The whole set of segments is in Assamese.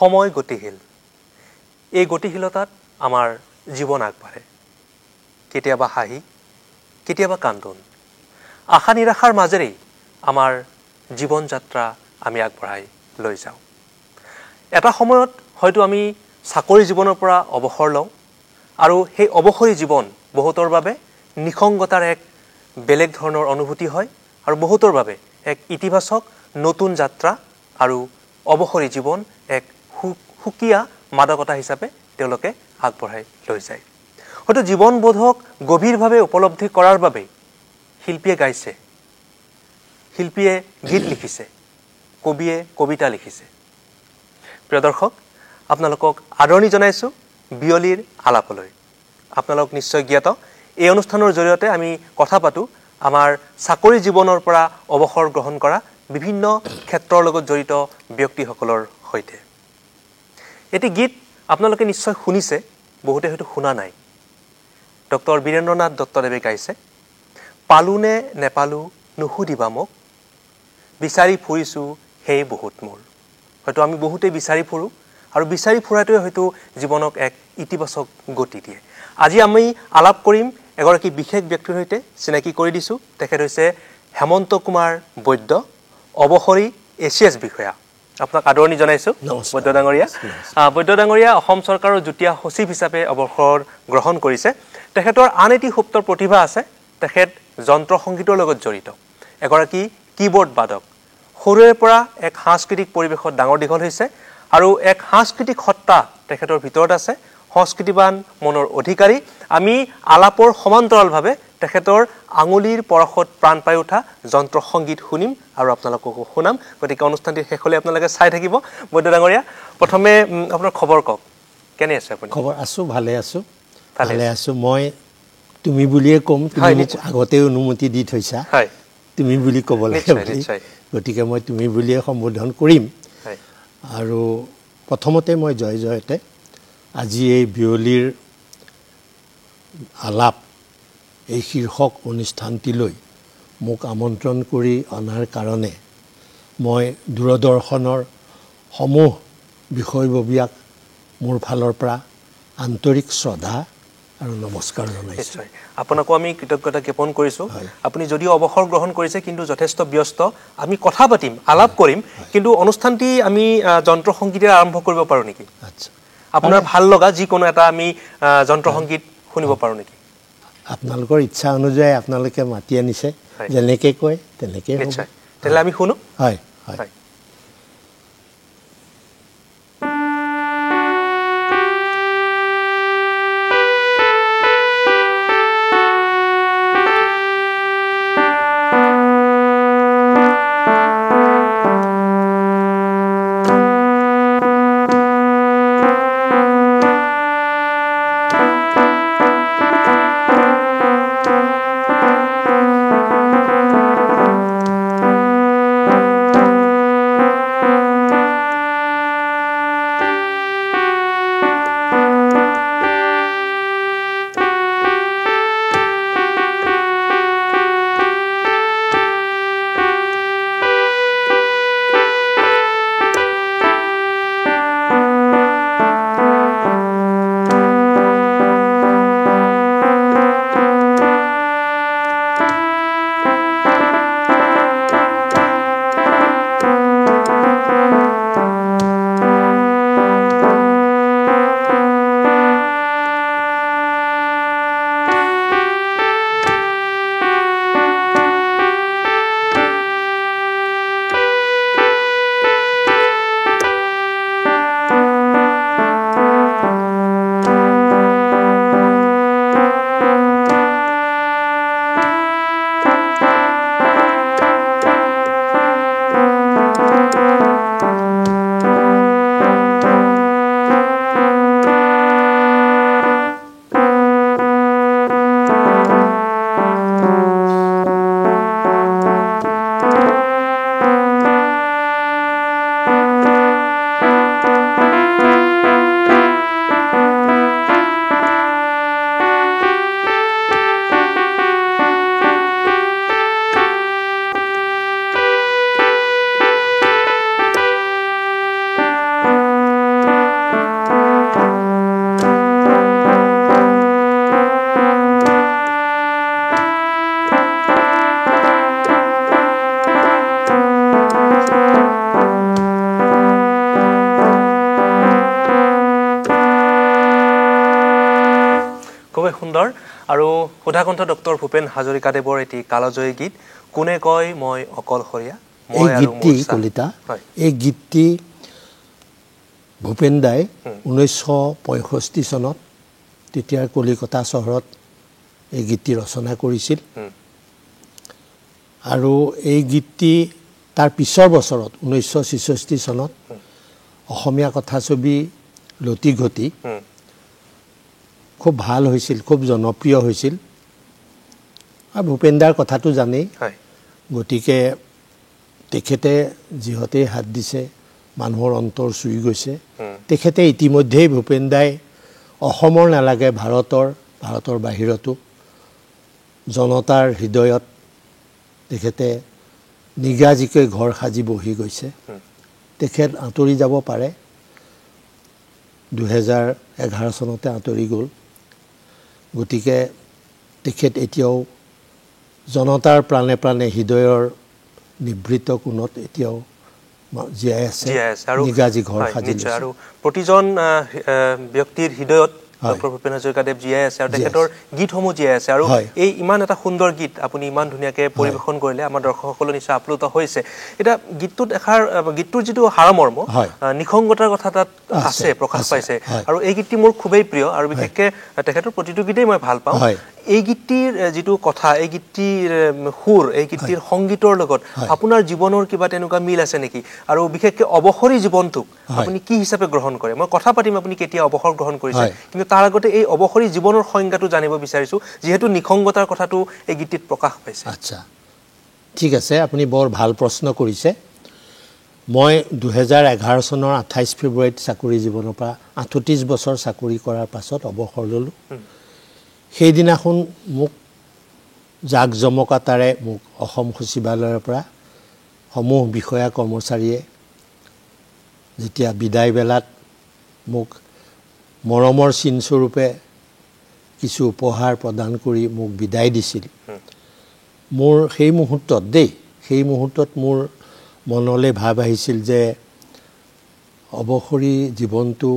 সময় গতিশীল এই গতিশীলতাত আমাৰ জীৱন আগবাঢ়ে কেতিয়াবা হাঁহি কেতিয়াবা কান্দোন আশা নিৰাশাৰ মাজেৰে আমাৰ জীৱন যাত্ৰা আমি আগবঢ়াই লৈ যাওঁ এটা সময়ত হয়তো আমি চাকৰি জীৱনৰ পৰা অৱসৰ লওঁ আৰু সেই অৱসৰী জীৱন বহুতৰ বাবে নিখংগতাৰ এক বেলেগ ধৰণৰ অনুভূতি হয় আৰু বহুতৰ বাবে এক ইতিবাচক নতুন যাত্ৰা আৰু অৱসৰী জীৱন এক সুকীয়া মাদকতা হিচাপে তেওঁলোকে আগবঢ়াই লৈ যায় হয়তো জীৱনবোধক গভীৰভাৱে উপলব্ধি কৰাৰ বাবে শিল্পীয়ে গাইছে শিল্পীয়ে গীত লিখিছে কবিয়ে কবিতা লিখিছে প্ৰিয় দৰ্শক আপোনালোকক আদৰণি জনাইছো বিয়লিৰ আলাপলৈ আপোনালোক নিশ্চয় জ্ঞাত এই অনুষ্ঠানৰ জৰিয়তে আমি কথা পাতো আমাৰ চাকৰি জীৱনৰ পৰা অৱসৰ গ্ৰহণ কৰা বিভিন্ন ক্ষেত্ৰৰ লগত জড়িত ব্যক্তিসকলৰ সৈতে এটি গীত আপোনালোকে নিশ্চয় শুনিছে বহুতে হয়তো শুনা নাই ডক্টৰ বীৰেন্দ্ৰনাথ দত্তদেৱে গাইছে পালুনে নেপালু নুসুধিবা মোক বিচাৰি ফুৰিছো হেই বহুত মোৰ হয়তো আমি বহুতে বিচাৰি ফুৰো আৰু বিচাৰি ফুৰাটোৱে হয়তো জীৱনক এক ইতিবাচক গতি দিয়ে আজি আমি আলাপ কৰিম এগৰাকী বিশেষ ব্যক্তিৰ সৈতে চিনাকি কৰি দিছো তেখেত হৈছে হেমন্ত কুমাৰ বৈদ্য অৱসৰী এছিএছ বিষয়া আপোনাক আদৰণি জনাইছো বৈদ্য ডাঙৰীয়া অসম চৰকাৰৰ যুটীয়া সচিব হিচাপে অৱসৰ গ্ৰহণ কৰিছে তেখেতৰ আন এটি সুপ্ত প্ৰতিভা আছে তেখেত যন্ত্ৰ সংগীতৰ লগত জড়িত এগৰাকী কিবোৰ্ড বাদক সৰুৰে পৰা এক সাংস্কৃতিক পৰিৱেশত ডাঙৰ দীঘল হৈছে আৰু এক সাংস্কৃতিক সত্তা তেখেতৰ ভিতৰত আছে সংস্কৃতিবান মনৰ অধিকাৰী আমি আলাপৰ সমান্তৰালভাৱে তেখেতৰ আঙুলিৰ পৰশত প্ৰাণ পাই উঠা যন্ত্ৰ সংগীত শুনিম আৰু আপোনালোককো শুনাম গতিকে অনুষ্ঠানটি শেষলৈ আপোনালোকে চাই থাকিব বৈদ্য ডাঙৰীয়া প্ৰথমে আপোনাৰ খবৰ কওক কেনে আছে আপুনি খবৰ আছো ভালে আছো মই তুমি বুলিয়ে কম তুমি আগতে অনুমতি দি থৈছা হয় তুমি বুলি ক'ব লাগে গতিকে মই তুমি বুলিয়ে সম্বোধন কৰিম আৰু প্ৰথমতে মই জয় জয়তে আজি এই বিয়লিৰ আলাপ এই শীৰ্ষক অনুষ্ঠানটিলৈ মোক আমন্ত্ৰণ কৰি অনাৰ কাৰণে মই দূৰদৰ্শনৰ সমূহ বিষয়ববীয়াক মোৰ ফালৰ পৰা আন্তৰিক শ্ৰদ্ধা আৰু নমস্কাৰ জনাইছো আপোনাকো আমি কৃতজ্ঞতা জ্ঞাপন কৰিছো আপুনি যদিও অৱসৰ গ্ৰহণ কৰিছে কিন্তু যথেষ্ট ব্যস্ত আমি কথা পাতিম আলাপ কৰিম কিন্তু অনুষ্ঠানটি আমি যন্ত্ৰ সংগীতেৰে আৰম্ভ কৰিব পাৰো নেকি আচ্ছা আপোনাৰ ভাল লগা যিকোনো এটা আমি যন্ত্ৰ সংগীত শুনিব পাৰো নেকি আপোনালোকৰ ইচ্ছা অনুযায়ী আপোনালোকে মাতি আনিছে যেনেকে কয় তেনেকে নিশ্চয় তেলে আমি শুনো হয় হয় সুন্দৰ আৰু সুধাকণ্ঠ ডক্টৰ ভূপেন হাজৰিকাদেৱৰ এটি কালজয়ী গীত কোনে কয় মই অকলশৰীয়া মই আৰু মোৰ কলিতা এই গীতটি ভূপেন দাই 1965 চনত তেতিয়াৰ কলিকতা চহৰত এই গীতটি ৰচনা কৰিছিল আৰু এই গীতটি তাৰ পিছৰ বছৰত 1966 চনত অসমীয়া কথাছবি লতি ঘটি খুব ভাল হৈছিল খুব জনপ্ৰিয় হৈছিল আৰু ভূপেন দাৰ কথাটো জানেই গতিকে তেখেতে যিহতে হাত দিছে মানুহৰ অন্তৰ চুই গৈছে তেখেতে ইতিমধ্যেই ভূপেন দাই অসমৰ নালাগে ভাৰতৰ বাহিৰতো জনতাৰ হৃদয়ত তেখেতে নিগাজিকৈ ঘৰ সাজি বহি গৈছে তেখেত আঁতৰি যাব পাৰে 2011 চনতে আঁতৰি গ'ল গতিকে তেখেত এতিয়াও জনতাৰ প্ৰাণে প্ৰাণে হৃদয়ৰ নিভৃত কোণত এতিয়াও জীয়াই আছে নিগাজি ঘৰ সাজি লৈছে আৰু প্ৰতিজন ব্যক্তিৰ হৃদয়ত ডক্টৰ ভূপেন হাজৰিকাদেৱ জীয়াই আছে আৰু তেখেতৰ গীতসমূহ জীয়াই আছে আৰু এই ইমান এটা সুন্দৰ গীত আপুনি ইমান ধুনীয়াকৈ পৰিৱেশন কৰিলে আমাৰ দৰ্শকসকলো নিশ্চয় আপ্লুত হৈছে এতিয়া গীতটোৰ যিটো সাৰমৰ্ম নিসংগতাৰ কথা তাত আছে প্ৰকাশ পাইছে আৰু এই গীতটি মোৰ খুবেই প্ৰিয় আৰু বিশেষকৈ তেখেতৰ প্ৰতিটো গীতেই মই ভাল পাওঁ এই গীতটিৰ যিটো কথা এই গীতটিৰ সুৰ এই গীতটিৰ সংগীতৰ লগত আপোনাৰ জীৱনৰ কিবা তেনেকুৱা মিল আছে নেকি আৰু বিশেষকৈ অৱসৰী জীৱনটোক আপুনি কি হিচাপে গ্ৰহণ কৰে মই কথা পাতিম আপুনি কেতিয়া অৱসৰ গ্ৰহণ কৰিছে কিন্তু তাৰ আগতে এই অৱসৰী জীৱনৰ সংজ্ঞাটো জানিব বিচাৰিছোঁ যিহেতু নিসংগতাৰ কথাটো এই গীতটিত প্ৰকাশ পাইছে আচ্ছা ঠিক আছে আপুনি বৰ ভাল প্ৰশ্ন কৰিছে মই 2011 চনৰ 28 ফেব্ৰুৱাৰীত চাকৰি জীৱনৰ পৰা 38 বছৰ চাকৰি কৰাৰ পাছত অৱসৰ ল'লোঁ সেইদিনাখন মোক জাকজমকতাৰে মোক অসম সচিবালয়ৰ পৰা সমূহ বিষয়া কৰ্মচাৰীয়ে যেতিয়া বিদায় বেলাত মোক মৰমৰ চিনস্বৰূপে কিছু উপহাৰ প্ৰদান কৰি মোক বিদায় দিছিল মোৰ সেই মুহূৰ্তত মোৰ মনলৈ ভাৱ আহিছিল যে অৱসৰী জীৱনটো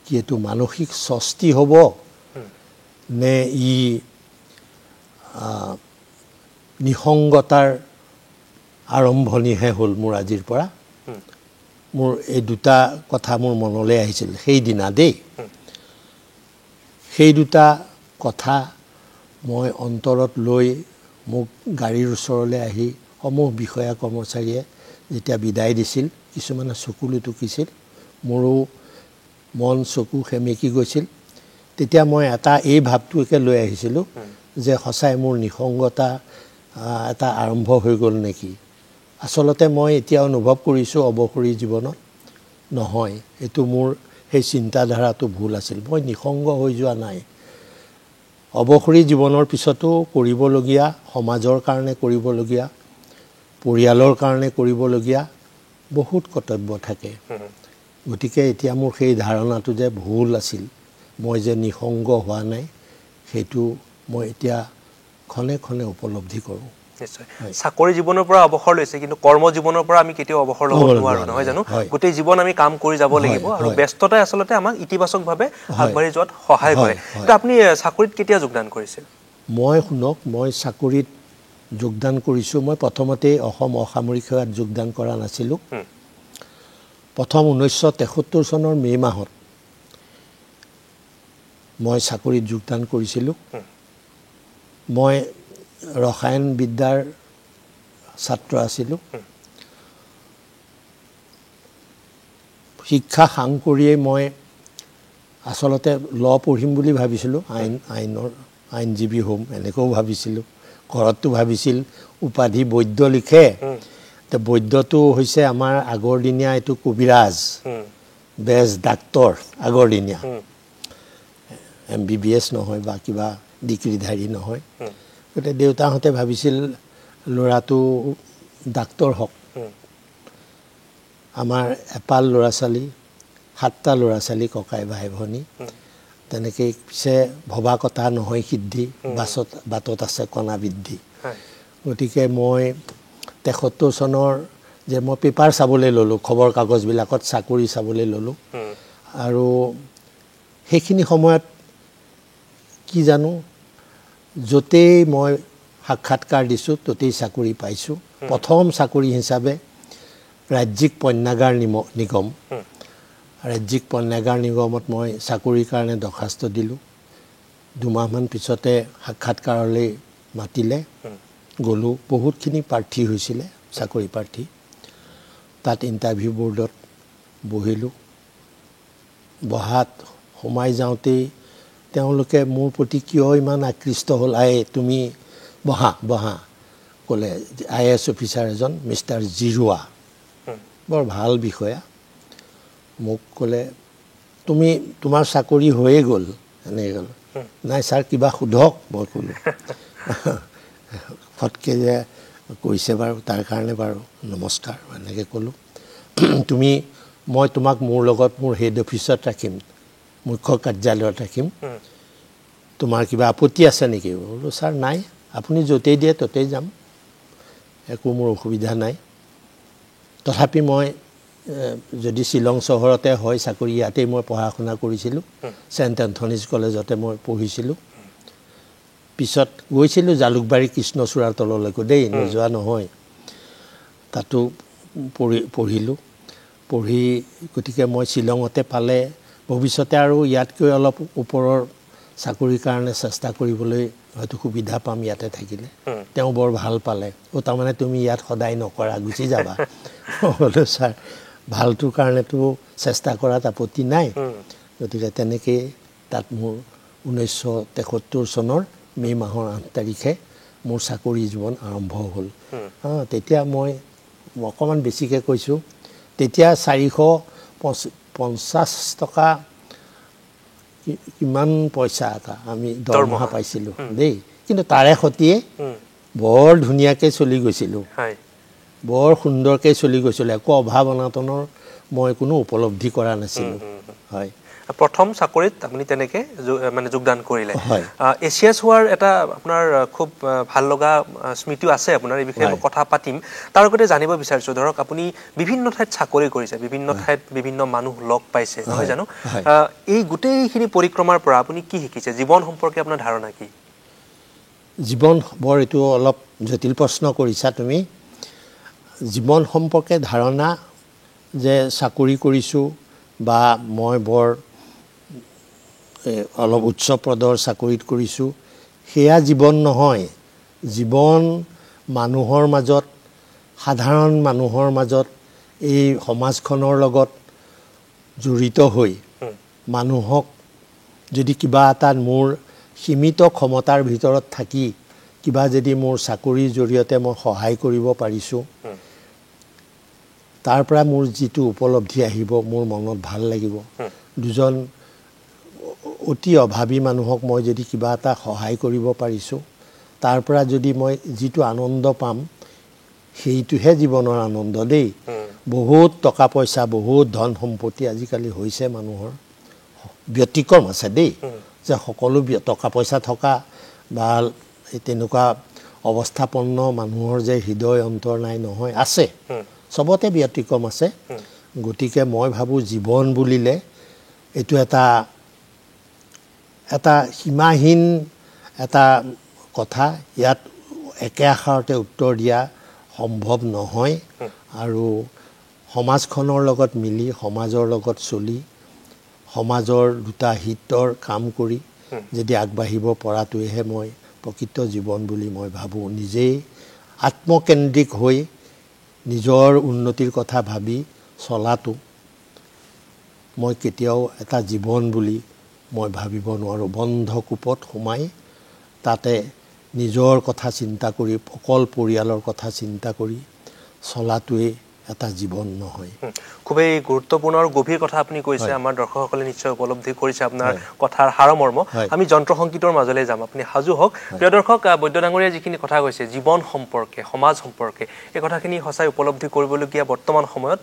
কি এইটো মানসিক স্বস্তি হ'ব নে ই নিসংগতাৰ আৰম্ভণিহে হ'ল মোৰ আজিৰ পৰা মোৰ এই দুটা কথা মোৰ মনলৈ আহিছিল সেইদিনা সেই দুটা কথা মই অন্তৰত লৈ মোক গাড়ীৰ ওচৰলৈ আহি সমূহ বিষয়া কৰ্মচাৰীয়ে যেতিয়া বিদায় দিছিল কিছুমানে চকুলো টুকিছিল মোৰো মন চকু সেমেকি গৈছিল তেতিয়া মই এই ভাৱটোকে লৈ আহিছিলোঁ যে সঁচাই মোৰ নিসংগতা এটা আৰম্ভ হৈ গ'ল নেকি আচলতে মই এতিয়া অনুভৱ কৰিছোঁ অৱসৰী জীৱনত নহয় এইটো মোৰ সেই চিন্তাধাৰাটো ভুল আছিল মই নিসংগ হৈ যোৱা নাই অৱসৰী জীৱনৰ পিছতো কৰিবলগীয়া সমাজৰ কাৰণে কৰিবলগীয়া পৰিয়ালৰ কাৰণে কৰিবলগীয়া বহুত কৰ্তব্য থাকে গতিকে এতিয়া মোৰ সেই ধাৰণাটো যে ভুল আছিল মই যে নিসংগ হোৱা নাই সেইটো মই এতিয়া ক্ষণে ক্ষণে উপলব্ধি কৰোঁ নিশ্চয় চাকৰি জীৱনৰ পৰা অৱসৰ লৈছে কিন্তু কৰ্ম জীৱনৰ পৰা আমি কেতিয়াও অৱসৰ ল'ব নোৱাৰো নহয় জানো গোটেই জীৱন আমি কাম কৰি যাব লাগিব আৰু ব্যস্ততাই আচলতে আমাক ইতিবাচকভাৱে আগবাঢ়ি যোৱাত সহায় কৰে কিন্তু আপুনি চাকৰিত কেতিয়া যোগদান কৰিছিল মই চাকৰিত যোগদান কৰিছোঁ মই প্ৰথমতে অসম অসামৰিক সেৱাত যোগদান কৰা নাছিলোঁ প্ৰথম 1973 চনৰ মে মাহত মই চাকৰিত যোগদান কৰিছিলোঁ মই ৰসায়ন বিদ্যাৰ ছাত্ৰ আছিলোঁ শিক্ষা সাং কৰিয়েই মই আচলতে পঢ়িম বুলি ভাবিছিলোঁ আইনজীৱী হ'ম এনেকৈও ভাবিছিলোঁ ঘৰততো ভাবিছিল উপাধি বৈদ্য লিখে তো বৈদ্যটো হৈছে আমাৰ আগৰ দিনীয়া এইটো কবিৰাজ বেজ ডাক্তৰ আগৰ দিনীয়া MBBS নহয় বা কিবা ডিগ্ৰীধাৰী নহয় গতিকে দেউতাহঁতে ভাবিছিল ল'ৰাটো ডাক্তৰ হওক আমাৰ এপাল ল'ৰা ছোৱালী 7টা ল'ৰা ছোৱালী ককাই ভাই ভনী তেনেকৈ পিছে ভবা কথা নহয় সিদ্ধি বাটত আছে কণা বৃদ্ধি গতিকে মই 73 চনৰ যে মই পেপাৰ চাবলৈ ল'লোঁ খবৰ কাগজবিলাকত চাকৰি চাবলৈ ল'লোঁ আৰু সেইখিনি সময়ত কি জানো য'তেই মই সাক্ষাৎকাৰ দিছোঁ ততেই চাকৰি পাইছোঁ প্ৰথম চাকৰি হিচাপে ৰাজ্যিক পণ্যাগাৰ নিগম ৰাজ্যিক পণ্যাগাৰ নিগমত মই চাকৰিৰ কাৰণে দৰখাস্ত দিলোঁ 2 মাহমান পিছতে সাক্ষাৎকাৰলৈ মাতিলে গ'লোঁ বহুতখিনি প্ৰাৰ্থী হৈছিলে চাকৰি প্ৰাৰ্থী তাত ইণ্টাৰভিউ বৰ্ডত বহিলোঁ বহাত সোমাই যাওঁতেই তেওঁলোকে মোৰ প্ৰতি কিয় ইমান আকৃষ্ট হ'ল তুমি বহা ক'লে IAS অফিচাৰ এজন মিষ্টাৰ জিৰুৱা বৰ ভাল বিষয়া মোক ক'লে তোমাৰ চাকৰি হৈয়ে গ'ল এনেকৈ ক'লে নাই ছাৰ কিবা সোধক মই ক'লোঁ ফটকে যে কৈছে বাৰু তাৰ কাৰণে বাৰু নমস্কাৰ এনেকৈ ক'লোঁ মই তোমাক মোৰ লগত মোৰ হেড অফিচত ৰাখিম মুখ্য কাৰ্যালয়ত ৰাখিম তোমাৰ কিবা আপত্তি আছে নেকি বোলো ছাৰ নাই আপুনি য'তেই দিয়ে ততেই যাম একো মোৰ অসুবিধা নাই তথাপি মই যদি শ্বিলং চহৰতে হয় চাকৰি ইয়াতেই মই পঢ়া শুনা কৰিছিলোঁ সেন্ট এন্থনিজ কলেজতে মই পঢ়িছিলোঁ পিছত গৈছিলোঁ জালুকবাৰী কৃষ্ণচূড়াৰ তললৈকে দেই নোযোৱা নহয় তাতো পঢ়িলোঁ পঢ়ি গতিকে মই শ্বিলঙতে পালে ভৱিষ্যতে আৰু ইয়াতকৈ অলপ ওপৰৰ চাকৰিৰ কাৰণে চেষ্টা কৰিবলৈ হয়তো সুবিধা পাম ইয়াতে থাকিলে তেওঁ বৰ ভাল পালে তাৰমানে তুমি ইয়াত সদায় নকৰা গুচি যাবা বোলো ছাৰ ভালটোৰ কাৰণেতো চেষ্টা কৰাত আপত্তি নাই গতিকে তেনেকৈ তাত মোৰ 1973 চনৰ মে মাহৰ 8 তাৰিখে মোৰ চাকৰি জীৱন আৰম্ভ হ'ল তেতিয়া মই অকণমান বেছিকৈ কৈছোঁ তেতিয়া 450 টকা কিমান পইচা এটা আমি দৰমহা পাইছিলোঁ দেই কিন্তু তাৰে সতিয়ে বৰ ধুনীয়াকৈ চলি গৈছিলোঁ বৰ সুন্দৰকৈ চলি গৈছিলোঁ একো অভাৱ অনাটনৰ মই কোনো উপলব্ধি কৰা নাছিলোঁ হয় প্ৰথম চাকৰিত আপুনি তেনেকৈ মানে যোগদান কৰিলে এছিয়াছ হোৱাৰ এটা আপোনাৰ খুব ভাল লগা স্মৃতিও আছে আপোনাৰ এই বিষয়ে কথা পাতিম তাৰ আগতে জানিব বিচাৰিছোঁ ধৰক আপুনি বিভিন্ন ঠাইত চাকৰি কৰিছে বিভিন্ন ঠাইত বিভিন্ন মানুহ লগ পাইছে নহয় জানো এই গোটেইখিনি পৰিক্ৰমাৰ পৰা আপুনি কি শিকিছে জীৱন সম্পৰ্কে আপোনাৰ ধাৰণা কি জীৱন বৰ এইটো অলপ জটিল প্ৰশ্ন কৰিছা তুমি জীৱন সম্পৰ্কে ধাৰণা যে চাকৰি কৰিছোঁ বা মই বৰ অলপ উচ্চ পদৰ চাকৰিত কৰিছোঁ সেয়া জীৱন নহয় জীৱন মানুহৰ মাজত সাধাৰণ মানুহৰ মাজত এই সমাজখনৰ লগত জড়িত হৈ মানুহক যদি কিবা এটা মোৰ সীমিত ক্ষমতাৰ ভিতৰত থাকি কিবা যদি মোৰ চাকৰিৰ জৰিয়তে মই সহায় কৰিব পাৰিছোঁ তাৰ পৰা মোৰ যিটো উপলব্ধি আহিব মোৰ মনত ভাল লাগিব দুজন অতি অভাৱী মানুহক মই যদি কিবা এটা সহায় কৰিব পাৰিছোঁ তাৰ পৰা যদি মই যিটো আনন্দ পাম সেইটোহে জীৱনৰ আনন্দ দেই বহুত টকা পইচা বহুত ধন সম্পত্তি আজিকালি হৈছে মানুহৰ ব্যতিক্ৰম আছে দেই যে সকলো টকা পইচা থকা বা তেনেকুৱা অৱস্থাপন্ন মানুহৰ যে হৃদয় অন্তৰ নাই নহয় আছে সবতে ব্যতিক্ৰম আছে গতিকে মই ভাবোঁ জীৱন বুলিলে এইটো এটা সীমাহীন এটা কথা ইয়াত একে আখৰতে উত্তৰ দিয়া সম্ভৱ নহয় আৰু সমাজখনৰ লগত মিলি সমাজৰ লগত চলি সমাজৰ দুটা হিতৰ কাম কৰি যদি আগবাঢ়িব পৰাটোহে মই প্ৰকৃত জীৱন বুলি মই ভাবোঁ নিজেই আত্মকেন্দ্ৰিক হৈ নিজৰ উন্নতিৰ কথা ভাবি চলাটো মই কেতিয়াও এটা জীৱন বুলি মই ভাবিব নোৱাৰোঁ বন্ধ কূপত সোমাই তাতে নিজৰ কথা চিন্তা কৰি অকল পৰিয়ালৰ কথা চিন্তা কৰি চলাটোৱে এটা জীৱন নহয় খুবেই গুৰুত্বপূৰ্ণ আৰু গভীৰ কথা আপুনি কৈছে আমাৰ দৰ্শকসকলে নিশ্চয় উপলব্ধি কৰিছে আপোনাৰ কথাৰ সাৰমৰ্ম আমি যন্ত্ৰ সংগীতৰ মাজলৈ যাম আপুনি সাজু হওক প্ৰিয় দৰ্শক বৈদ্য ডাঙৰীয়া যিখিনি কথা কৈছে জীৱন সম্পৰ্কে সমাজ সম্পৰ্কে এই কথাখিনি সঁচাই উপলব্ধি কৰিবলগীয়া বৰ্তমান সময়ত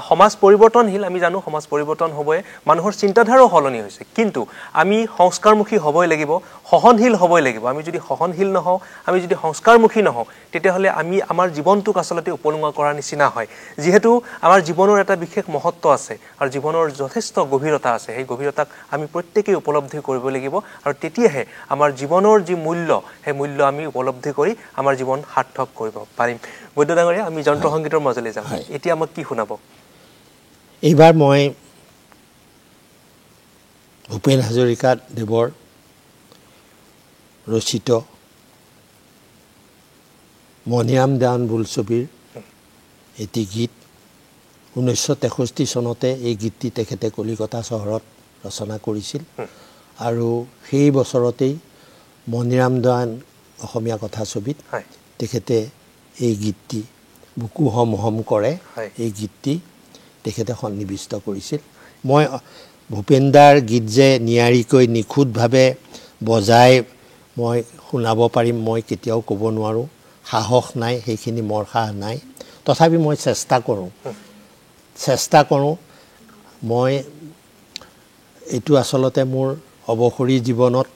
সমাজ পৰিৱৰ্তনশীল আমি জানো সমাজ পৰিৱৰ্তন হ'বই মানুহৰ চিন্তাধাৰাও সলনি হৈছে কিন্তু আমি সংস্কাৰমুখী হ'বই লাগিব সহনশীল হ'বই লাগিব আমি যদি সহনশীল নহওঁ আমি যদি সংস্কাৰমুখী নহওঁ তেতিয়াহ'লে আমি আমাৰ জীৱনটোক আচলতে উপলুঙা কৰাৰ নিচিনা হয় যিহেতু আমাৰ জীৱনৰ এটা বিশেষ মহত্ব আছে আৰু জীৱনৰ যথেষ্ট গভীৰতা আছে, সেই গভীৰতাক আমি প্ৰত্যেকেই উপলব্ধি কৰিব লাগিব আৰু তেতিয়াহে আমাৰ জীৱনৰ যি মূল্য সেই মূল্য আমি উপলব্ধি কৰি আমাৰ জীৱন সাৰ্থক কৰিব পাৰিম। বৈদ্য ডাঙৰীয়া, আমি যন্ত্ৰ সংগীতৰ মাজলৈ যাম। এতিয়া আমাক কি শুনাব? এইবাৰ মই ভূপেন হাজৰিকা দেৱৰ ৰচিত মণিৰাম দেৱান বোলছবিৰ এটি গীত 1963 চনতে এই গীতটি তেখেতে কলিকতা চহৰত ৰচনা কৰিছিল আৰু সেই বছৰতেই মণিৰাম দেৱান অসমীয়া কথাছবিত তেখেতে এই গীতটি বুকু হম হম কৰে এই গীতটি তেখেতে সন্নিৱিষ্ট কৰিছিল। মই ভূপেনদাৰ গীত যে নিয়াৰিকৈ নিখুঁতভাৱে বজাই মই শুনাব পাৰিম মই কেতিয়াও ক'ব নোৱাৰোঁ, সাহস নাই, সেইখিনি মোৰ সাহ নাই। তথাপি মই চেষ্টা কৰোঁ। মই এইটো আচলতে মোৰ অৱসৰী জীৱনত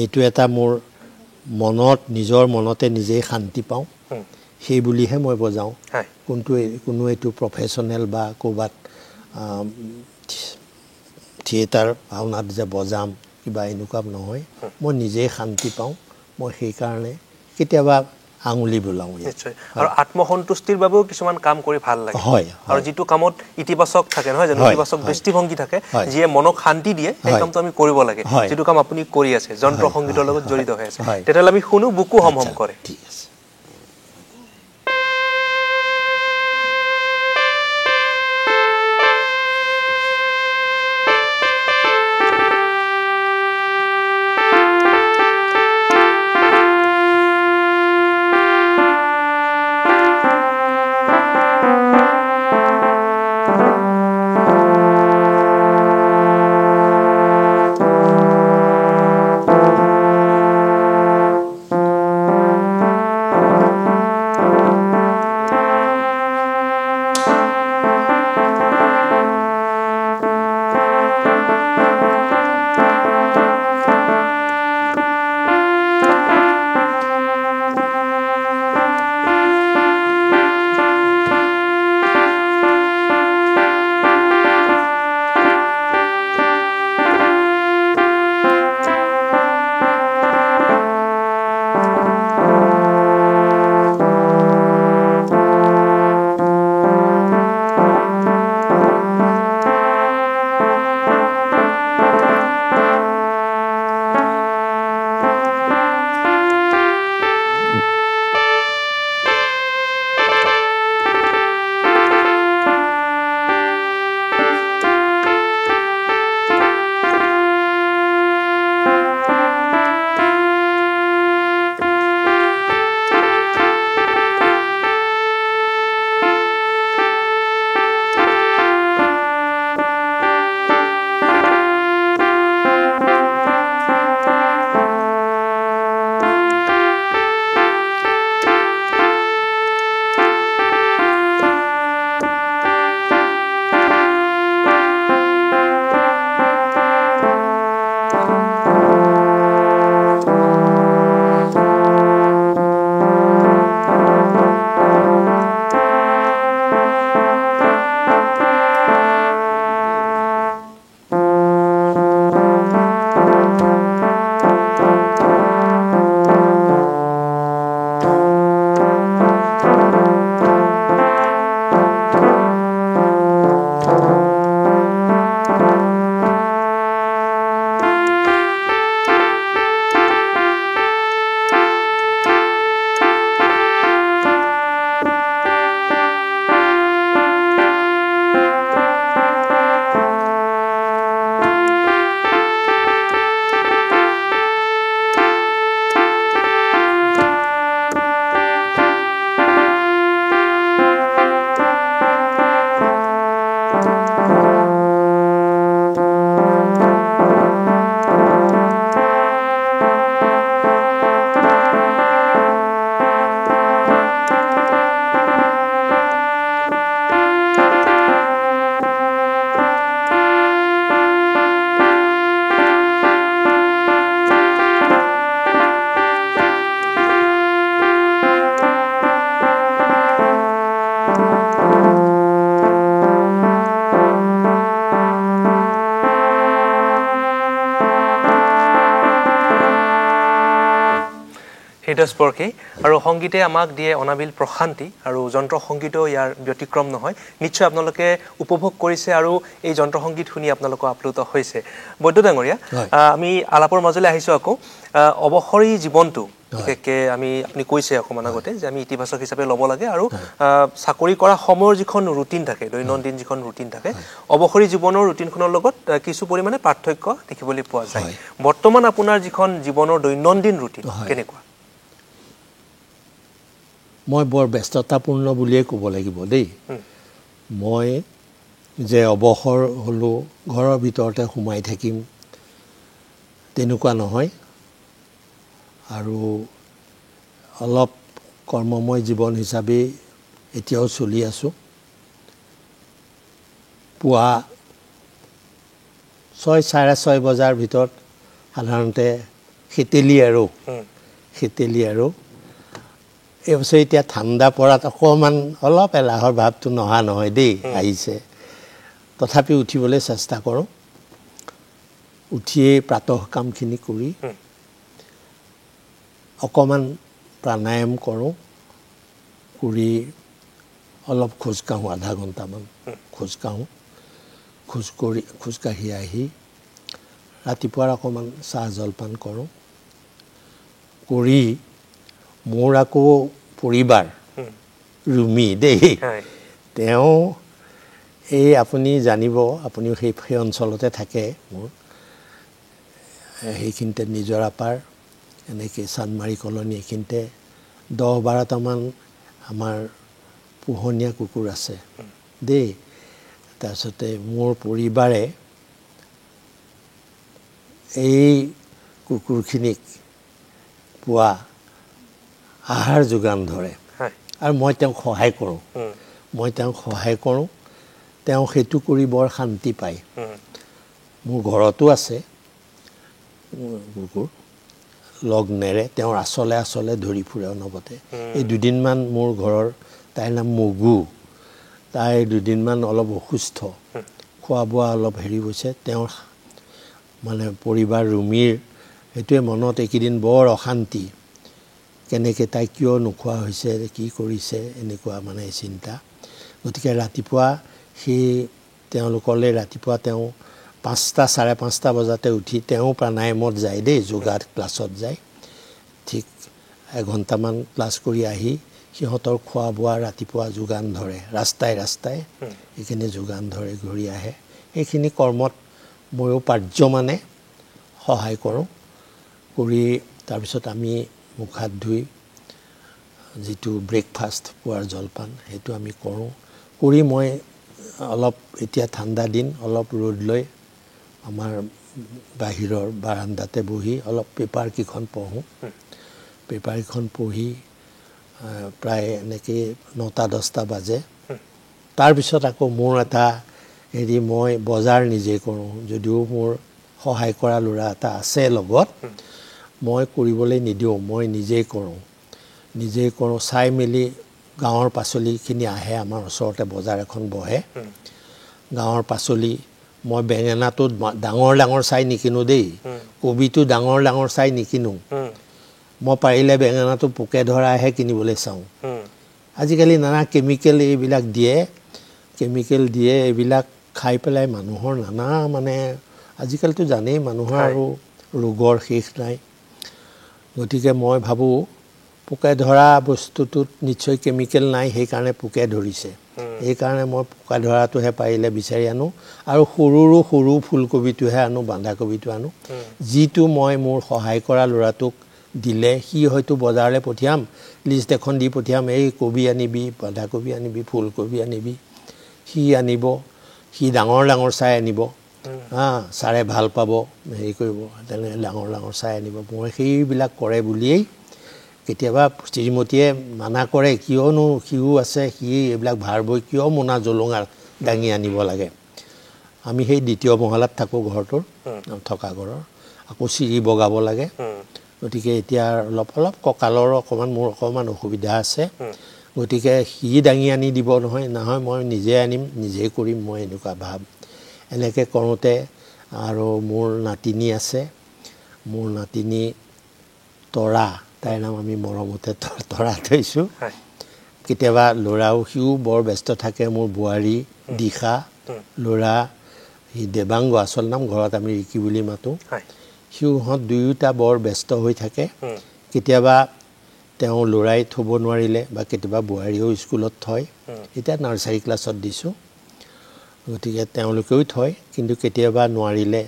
এইটো এটা মোৰ মনত নিজৰ মনতে নিজেই শান্তি পাওঁ, সেই বুলিহে মই বজাওঁ। কোনো এইটো প্ৰফেশ্যনেল বা ক'ৰবাত থিয়েটাৰ ভাওনাত যে বজাম কিবা এনেকুৱা নহয়, মই নিজেই শান্তি পাওঁ। মই সেইকাৰণে কেতিয়াবা আঙুলি বোলাওঁ। নিশ্চয়, আৰু আত্মসন্তুষ্টিৰ বাবেও কিছুমান কাম কৰি ভাল লাগে। হয়, আৰু যিটো কামত ইতিবাচক থাকে, নহয় জানো, ইতিবাচক দৃষ্টিভংগী থাকে, যিয়ে মনক শান্তি দিয়ে, সেই কামটো আমি কৰিব লাগে। যিটো কাম আপুনি কৰি আছে, যন্ত্ৰ সংগীতৰ লগত জড়িত হৈ আছে, তেতিয়াহ'লে আমি শুনো বুকু হম হম কৰে। ঠিক আছে। হৃদয়স্পৰ্শী আৰু সংগীতে আমাক দিয়ে অনাবিল প্ৰশান্তি আৰু যন্ত্ৰ সংগীতেও ইয়াৰ ব্যতিক্ৰম নহয় নিশ্চয় আপোনালোকে উপভোগ কৰিছে আৰু এই যন্ত্ৰ সংগীত শুনি আপোনালোক আপ্লুত হৈছে বৈদ্য ডাঙৰীয়া আমি আলাপৰ মাজলৈ আহিছো আকৌ অৱসৰী জীৱনটো বিশেষকৈ আপুনি কৈছে অকমান আগতে যে আমি ইতিবাচক হিচাপে ল'ব লাগে আৰু চাকৰি কৰা সময়ৰ যিখন ৰুটিন থাকে দৈনন্দিন যিখন ৰুটিন থাকে অৱসৰী জীৱনৰ ৰুটিনখনৰ লগত কিছু পৰিমাণে পাৰ্থক্য দেখিবলৈ পোৱা যায় বৰ্তমান আপোনাৰ যিখন জীৱনৰ দৈনন্দিন ৰুটিন কেনেকুৱা মই বৰ ব্যস্ততাপূৰ্ণ বুলিয়ে ক'ব লাগিব দেই মই যে অৱসৰ হলো ঘৰৰ ভিতৰতে সোমাই থাকিম তেনেকুৱা নহয় আৰু অলপ কৰ্মময় জীৱন হিচাপে এতিয়াও চলি আছো পুৱা 6:30 বজাৰ ভিতৰত সাধাৰণতে খেতেলি আৰু এই বছৰ এতিয়া ঠাণ্ডা পৰাত অকণমান অলপ এলাহৰ ভাৱটো নহা নহয় দেই আহিছে তথাপি উঠিবলৈ চেষ্টা কৰোঁ উঠিয়ে প্ৰাতঃ কামখিনি কৰি অকণমান প্ৰাণায়াম কৰোঁ কৰি অলপ খোজ কাঢ়োঁ আধা ঘণ্টামান খোজ কাঢ়োঁ খোজকাঢ়ি আহি ৰাতিপুৱাৰ অকণমান চাহ জলপান কৰোঁ কৰি মোৰ আকৌ পৰিবাৰ ৰুমি দেই তেওঁ এই আপুনি জানিব আপুনিও সেই অঞ্চলতে থাকে মোৰ সেইখিনিতে নিজৰা পাৰ এনেকৈ চানমাৰী কলনী এইখিনিতে 10-12টামান আমাৰ পোহনীয়া কুকুৰ আছে দেই তাৰপিছতে মোৰ পৰিবাৰে এই কুকুৰখিনিক পুৱা আহাৰ যোগান ধৰে আৰু মই তেওঁক সহায় কৰোঁ তেওঁ সেইটো কৰি বৰ শান্তি পায় মোৰ ঘৰতো আছে কুকুৰ লগ নেৰে তেওঁৰ আচলে ধৰি ফুৰে অনবতে এই দুদিনমান মোৰ ঘৰৰ তাইৰ নাম মগু তাই দুদিনমান অলপ অসুস্থ খোৱা বোৱা অলপ হেৰি হৈছে তেওঁৰ মানে পৰিবাৰ ৰুমিৰ সেইটোৱে মনত এইকেইদিন বৰ অশান্তি কেনেকৈ তাই কিয় নোখোৱা হৈছে কি কৰিছে এনেকুৱা মানে চিন্তা গতিকে ৰাতিপুৱা সেই তেওঁলোকলৈ ৰাতিপুৱা তেওঁ 5:30 বজাতে উঠি তেওঁ প্ৰাণায়ামত যায় দেই যোগা ক্লাছত যায় ঠিক এঘণ্টামান ক্লাছ কৰি আহি সিহঁতৰ খোৱা বোৱা ৰাতিপুৱা যোগান ধৰে ৰাস্তাই এইখিনি যোগান ধৰে ঘূৰি আহে এইখিনি কৰ্মত ময়ো পাৰ্য মানে সহায় কৰোঁ কৰি তাৰপিছত আমি মুখ হাত ধুই যিটো ব্ৰেকফাষ্ট পুৱাৰ জলপান সেইটো আমি কৰোঁ কৰি মই অলপ এতিয়া ঠাণ্ডা দিন অলপ ৰ'দ লৈ আমাৰ বাহিৰৰ বাৰান্দাতে বহি অলপ পেপাৰকেইখন পঢ়োঁ পেপাৰকেইখন পঢ়ি প্ৰায় এনেকৈ 9-10টা বাজে তাৰপিছত আকৌ মোৰ এটা হেৰি মই বজাৰ নিজে কৰোঁ যদিও মোৰ সহায় কৰা ল'ৰা এটা আছে লগত মই কৰিবলৈ নিদিওঁ মই নিজেই কৰোঁ চাই মেলি গাঁৱৰ পাচলিখিনি আহে আমাৰ ওচৰতে বজাৰ এখন বহে গাঁৱৰ পাচলি মই বেঙেনাটো ডাঙৰ চাই নিকিনো দেই কবিটো ডাঙৰ চাই নিকিনো মই পাৰিলে বেঙেনাটো পোকে ধৰাহে কিনিবলৈ চাওঁ আজিকালি নানা কেমিকেল এইবিলাক দিয়ে এইবিলাক খাই পেলাই মানুহৰ নানা মানে আজিকালিতো জানেই মানুহৰ আৰু ৰোগৰ শেষ নাই গতিকে মই ভাবোঁ পোকে ধৰা বস্তুটোত নিশ্চয় কেমিকেল নাই সেইকাৰণে পোকে ধৰিছে এইকাৰণে মই পোকে ধৰাটোহে পাৰিলে বিচাৰি আনো আৰু সৰু ফুলকবিটোহে আনো বন্ধাকবিটো আনো যিটো মই মোৰ সহায় কৰা ল'ৰাটোক দিলে সি হয়তো বজাৰলৈ পঠিয়াম লিষ্ট এখন দি পঠিয়াম এই কবি আনিবি বন্ধাকবি আনিবি ফুলকবি আনিবি সি আনিব সি ডাঙৰ চাই আনিব ছাৰে ভাল পাব হেৰি কৰিব তেনে ডাঙৰ চাই আনিব মই সেইবিলাক কৰে বুলিয়েই কেতিয়াবা শ্ৰীমতীয়ে মানা কৰে কিয়নো সিও আছে সি এইবিলাক ভাৰ বৈ কিয় মোনা জলুঙা দাঙি আনিব লাগে আমি সেই দ্বিতীয় মহলাত থাকোঁ ঘৰটোৰ থকা ঘৰৰ আকৌ চিৰি বগাব লাগে গতিকে এতিয়া অলপ কঁকালৰ মোৰ অকণমান অসুবিধা আছে গতিকে সি দাঙি আনি দিব নহয় মই নিজে আনিম নিজে কৰিম মই এনেকুৱা ভাব এনেকৈ কৰোঁতে আৰু মোৰ নাতিনী আছে মোৰ নাতিনী তৰা তাইৰ নাম আমি মৰমতে তৰা থৈছোঁ হয় কেতিয়াবা ল'ৰাও সিও বৰ ব্যস্ত থাকে মোৰ বোৱাৰী দিশা ল'ৰা সি দেৱাংগ আচল নাম ঘৰত আমি ৰিকি বুলি মাতোঁ হয় সিহঁত দুয়োটা বৰ ব্যস্ত হৈ থাকে কেতিয়াবা তেওঁ ল'ৰাই থ'ব নোৱাৰিলে বা কেতিয়াবা বোৱাৰীও স্কুলত থয় এতিয়া নাৰ্চাৰী ক্লাছত দিছোঁ গতিকে তেওঁলোকেও থয় কিন্তু কেতিয়াবা নোৱাৰিলে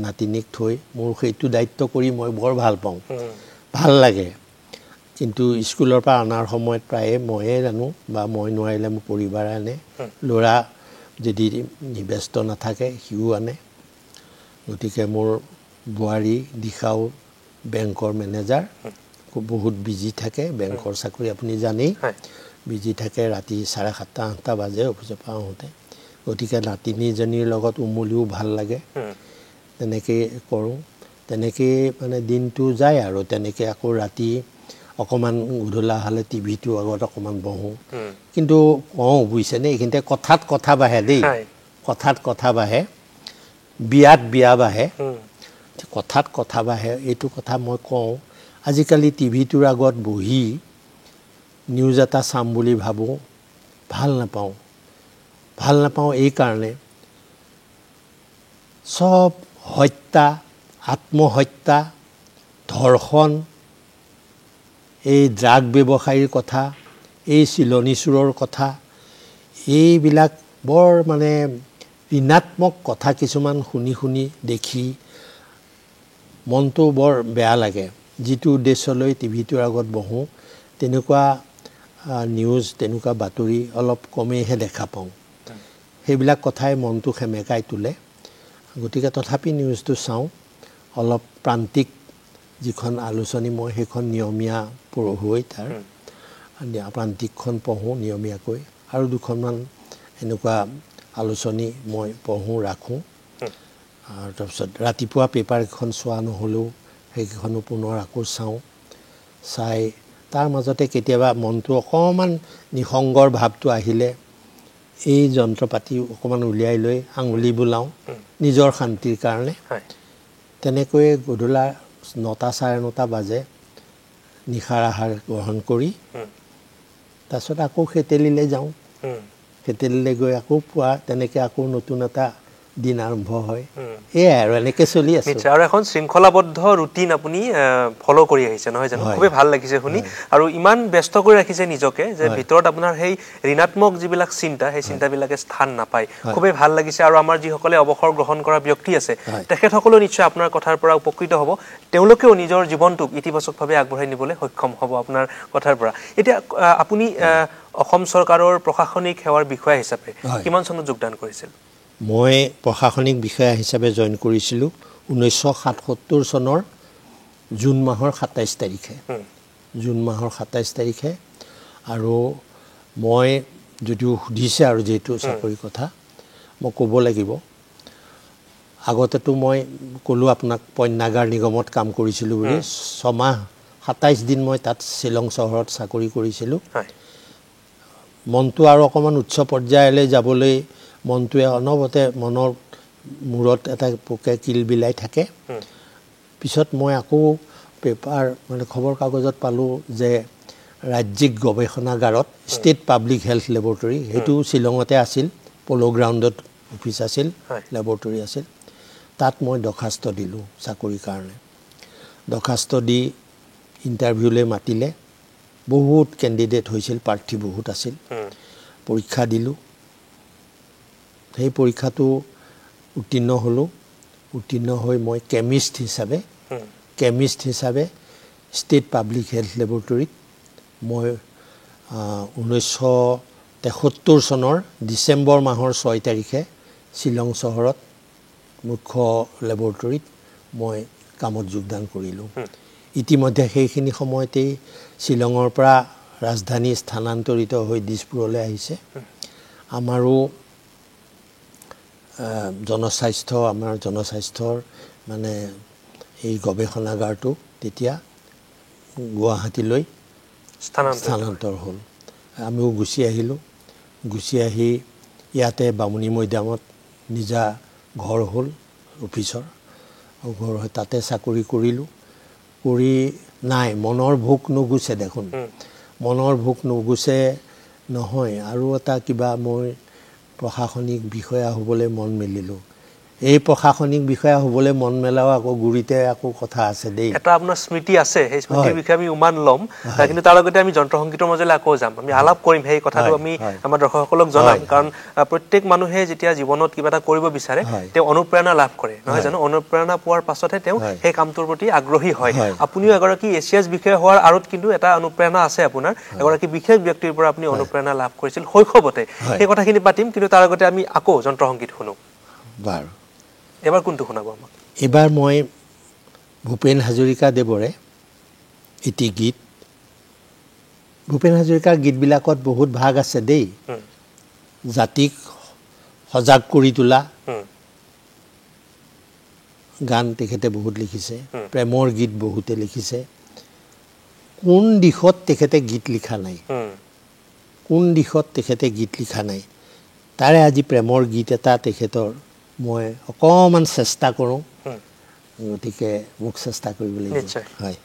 নাতিনীক থৈ মোৰ সেইটো দায়িত্ব কৰি মই বৰ ভাল পাওঁ ভাল লাগে কিন্তু স্কুলৰ পৰা অনাৰ সময়ত প্ৰায়ে ময়ে জানো বা মই নোৱাৰিলে মোৰ পৰিবাৰে আনে ল'ৰা যদি ব্যস্ত নাথাকে সিও আনে গতিকে মোৰ বোৱাৰী দিশাও বেংকৰ মেনেজাৰ বহুত বিজি থাকে বেংকৰ চাকৰি আপুনি জানেই বিজি থাকে ৰাতি 7:30 8টা বাজে অফিচৰ পৰা আহোঁতে গতিকে নাতিনীজনীৰ লগত উমলিও ভাল লাগে তেনেকৈ কৰোঁ তেনেকৈ মানে দিনটো যায় আৰু তেনেকৈ আকৌ ৰাতি অকণমান গধূলা হ'লে টিভিটোৰ আগত অকণমান বহোঁ কিন্তু কওঁ বুজিছেনে এইখিনিতে কথাত কথা বাঢ়ে দেই কথাত কথা বাঢ়ে বিয়াত বিয়া বাঢ়ে কথাত কথা বাঢ়ে এইটো কথা মই কওঁ আজিকালি টিভিটোৰ আগত বহি নিউজ এটা চাম বুলি ভাবোঁ ভাল নাপাওঁ এই কাৰণে সব হত্যা আত্মহত্যা ধৰ্ষণ এই ড্ৰাগ ব্যৱসায়ীৰ কথা এই চিলনী চোৰৰ কথা এইবিলাক বৰ মানে ঋণাত্মক কথা কিছুমান শুনি দেখি মনটো বৰ বেয়া লাগে যিটো উদ্দেশ্যলৈ টিভিটোৰ আগত বহোঁ তেনেকুৱা নিউজ তেনেকুৱা বাতৰি অলপ কমেইহে দেখা পাওঁ সেইবিলাক কথাই মনটো সেমেকাই তোলে গতিকে তথাপি নিউজটো চাওঁ অলপ প্ৰান্তিক যিখন আলোচনী মই সেইখন নিয়মীয়া পঢ়োঁৱেই তাৰ প্ৰান্তিকখন পঢ়োঁ নিয়মীয়াকৈ আৰু দুখনমান এনেকুৱা আলোচনী মই পঢ়োঁ ৰাখোঁ আৰু তাৰপিছত ৰাতিপুৱা পেপাৰকেইখন চোৱা নহ'লেও সেইকেইখনো পুনৰ আকৌ চাওঁ চাই তাৰ মাজতে কেতিয়াবা মনটো অকণমান নিসংগৰ ভাৱটো আহিলে এই যন্ত্ৰ পাতি অকণমান উলিয়াই লৈ আঙুলি বোলাওঁ নিজৰ শান্তিৰ কাৰণে তেনেকৈয়ে গধূলা 9টা 9:30 বাজে নিশাৰ আহাৰ গ্ৰহণ কৰি তাৰপিছত আকৌ খেতেলিলৈ যাওঁ খেতেলিলৈ গৈ আকৌ পুৱা তেনেকৈ আকৌ নতুন এটা দিন আৰম্ভ হয় এয়াই আৰু এনেকৈ চলি আছে আৰু এখন শৃংখলাবদ্ধ ৰুটিন আপুনি ফলো কৰি আহিছে নহয় জানো খুবেই ভাল লাগিছে শুনি আৰু ইমান ব্যস্ত কৰি ৰাখিছে নিজকে যে ভিতৰত আপোনাৰ সেই ঋণাত্মক যিবিলাক চিন্তা সেই চিন্তাবিলাকে স্থান নাপায় খুবেই ভাল লাগিছে আৰু আমাৰ যিসকলে অৱসৰ গ্ৰহণ কৰা ব্যক্তি আছে তেখেতসকলেও নিশ্চয় আপোনাৰ কথাৰ পৰা উপকৃত হ'ব তেওঁলোকেও নিজৰ জীৱনটোক ইতিবাচকভাৱে আগবঢ়াই নিবলৈ সক্ষম হ'ব আপোনাৰ কথাৰ পৰা এতিয়া আপুনি অসম চৰকাৰৰ প্ৰশাসনিক সেৱাৰ বিষয়া হিচাপে কিমান চনত যোগদান কৰিছিল মই প্ৰশাসনিক বিষয়া হিচাপে জইন কৰিছিলোঁ 1977 চনৰ জুন মাহৰ 27 তাৰিখে আৰু মই যদিও সুধিছে আৰু যেইটো চাকৰি কথা মই ক'ব লাগিব আগতেতো মই ক'লোঁ আপোনাক পণ্যাগাৰ নিগমত কাম কৰিছিলোঁ বুলি 6 মাহ 27 দিন মই তাত শ্বিলং চহৰত চাকৰি কৰিছিলোঁ মনটো আৰু অকণমান উচ্চ পৰ্যায়লৈ যাবলৈ মনটোৱে অনবৰতে মনৰ মূৰত এটা পোকে কিল বিলাই থাকে পিছত মই আকৌ পেপাৰ মানে খবৰ কাগজত পালোঁ যে ৰাজ্যিক গৱেষণাগাৰত ষ্টেট পাব্লিক হেল্থ লেবৰেটৰী সেইটো শ্বিলঙতে আছিল পল' গ্ৰাউণ্ডত অফিচ আছিল লেবৰেটৰী আছিল তাত মই দৰখাস্ত দিলোঁ চাকৰিৰ কাৰণে দৰখাস্ত দি ইণ্টাৰভিউলৈ মাতিলে বহুত কেণ্ডিডেট হৈছিল প্ৰাৰ্থী বহুত আছিল পৰীক্ষা দিলোঁ সেই পৰীক্ষাটো উত্তীৰ্ণ হ'লোঁ উত্তীৰ্ণ হৈ মই কেমিষ্ট হিচাপে ষ্টেট পাব্লিক হেল্থ লেবৰেটৰীত মই 1973 চনৰ ডিচেম্বৰ মাহৰ 6 তাৰিখে শ্বিলং চহৰত মুখ্য লেবৰেটৰীত মই কামত যোগদান কৰিলোঁ ইতিমধ্যে সেইখিনি সময়তেই শ্বিলঙৰ পৰা ৰাজধানী স্থানান্তৰিত হৈ দিছপুৰলৈ আহিছে আমাৰো আমাৰ জনস্বাস্থ্যৰ মানে এই গৱেষণাগাৰটো তেতিয়া গুৱাহাটীলৈ স্থানান্তৰ হ'ল আমিও গুচি আহিলোঁ গুচি আহি ইয়াতে বামুণী মৈদামত নিজা ঘৰ হ'ল অফিচৰ ঘৰ হৈ তাতে চাকৰি কৰিলোঁ কৰি নাই মনৰ ভোক নুগুছে দেখোন মনৰ ভোক নুগুছে নহয় আৰু এটা কিবা মই প্ৰশাসনিক বিষয়া হ'বলৈ মন মেলিলোঁ এই প্ৰশাসনিক বিষয়া হ'বলৈ মন মেলাও আকৌ গুৰিতে আকৌ কথা আছে দেই এটা আপোনাৰ স্মৃতি আছে সেই স্মৃতিৰ বিষয়ে আমি উমান ল'ম কিন্তু তাৰ লগতে আমি যন্ত্ৰ সংগীতৰ মাজলৈ আকৌ যাম আমি আলাপ কৰিম সেই কথাটো আমি আমাৰ দৰ্শকসকলক জনাম কাৰণ প্ৰত্যেক মানুহে যেতিয়া জীৱনত কিবা এটা কৰিব বিচাৰে তেওঁ অনুপ্ৰেৰণা লাভ কৰে নহয় জানো অনুপ্ৰেৰণা পোৱাৰ পাছতহে তেওঁ সেই কামটোৰ প্ৰতি আগ্ৰহী হয় আপুনিও এগৰাকী এছিয়াছ বিষয়া হোৱাৰ আঁৰত কিন্তু এটা অনুপ্ৰেৰণা আছে আপোনাৰ এগৰাকী বিশেষ ব্যক্তিৰ পৰা আপুনি অনুপ্ৰেৰণা লাভ কৰিছিল শৈশৱতে সেই কথাখিনি পাতিম কিন্তু তাৰ আগতে আমি আকৌ যন্ত্ৰ সংগীত শুনো বাৰু এবাৰ কোনটো শুনাব আমাক এবাৰ মই ভূপেন হাজৰিকা দেৱৰে এটি গীত ভূপেন হাজৰিকাৰ গীতবিলাকত বহুত ভাগ আছে দেই জাতিক সজাগ কৰি তোলা গান তেখেতে বহুত লিখিছে প্ৰেমৰ গীত বহুতে লিখিছে কোন দিশত তেখেতে গীত লিখা নাই কোন দিশত তেখেতে গীত লিখা নাই তাৰে আজি প্ৰেমৰ গীত এটা তেখেতৰ মই অকণমান চেষ্টা কৰোঁ গতিকে মোক চেষ্টা কৰিব লাগিব হয়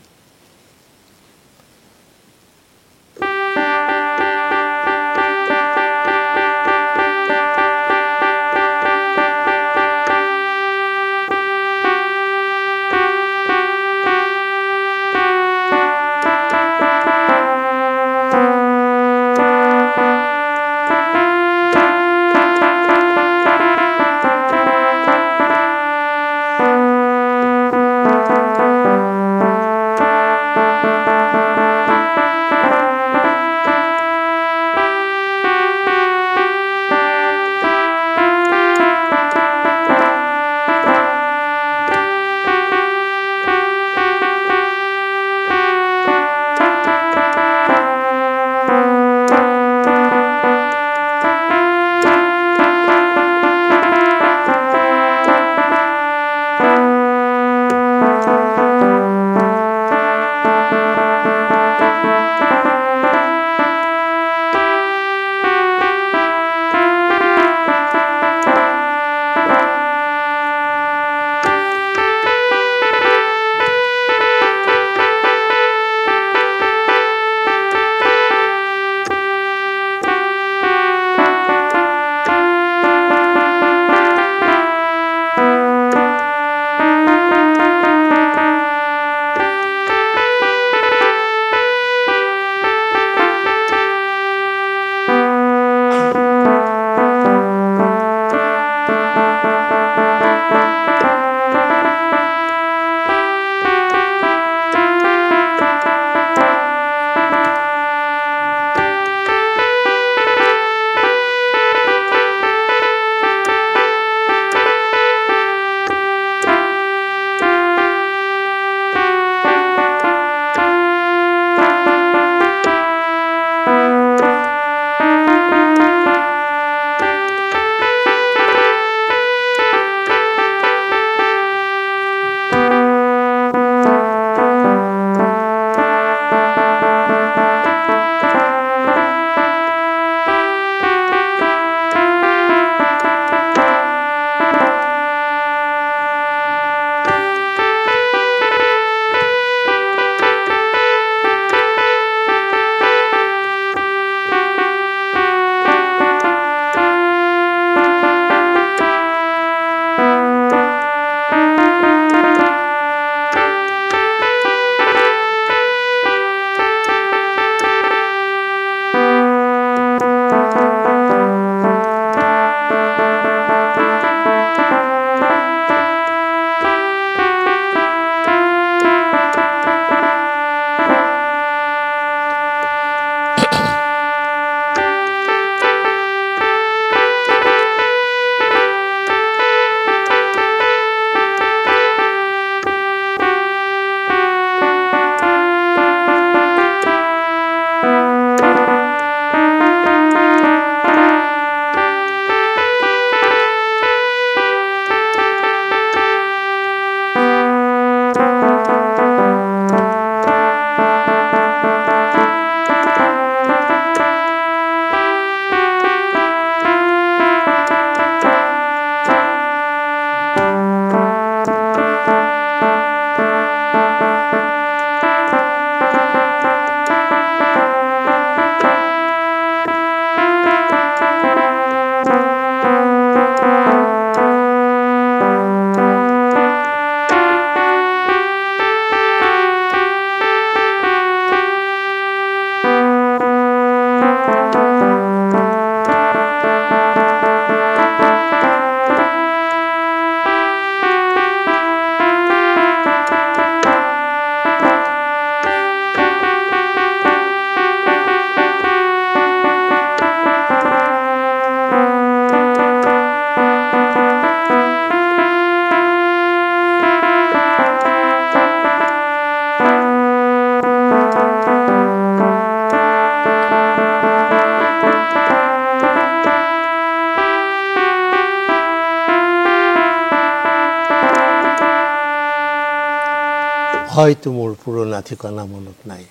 হয়তো মোৰ পুৰণা ঠিকনা মনত নাই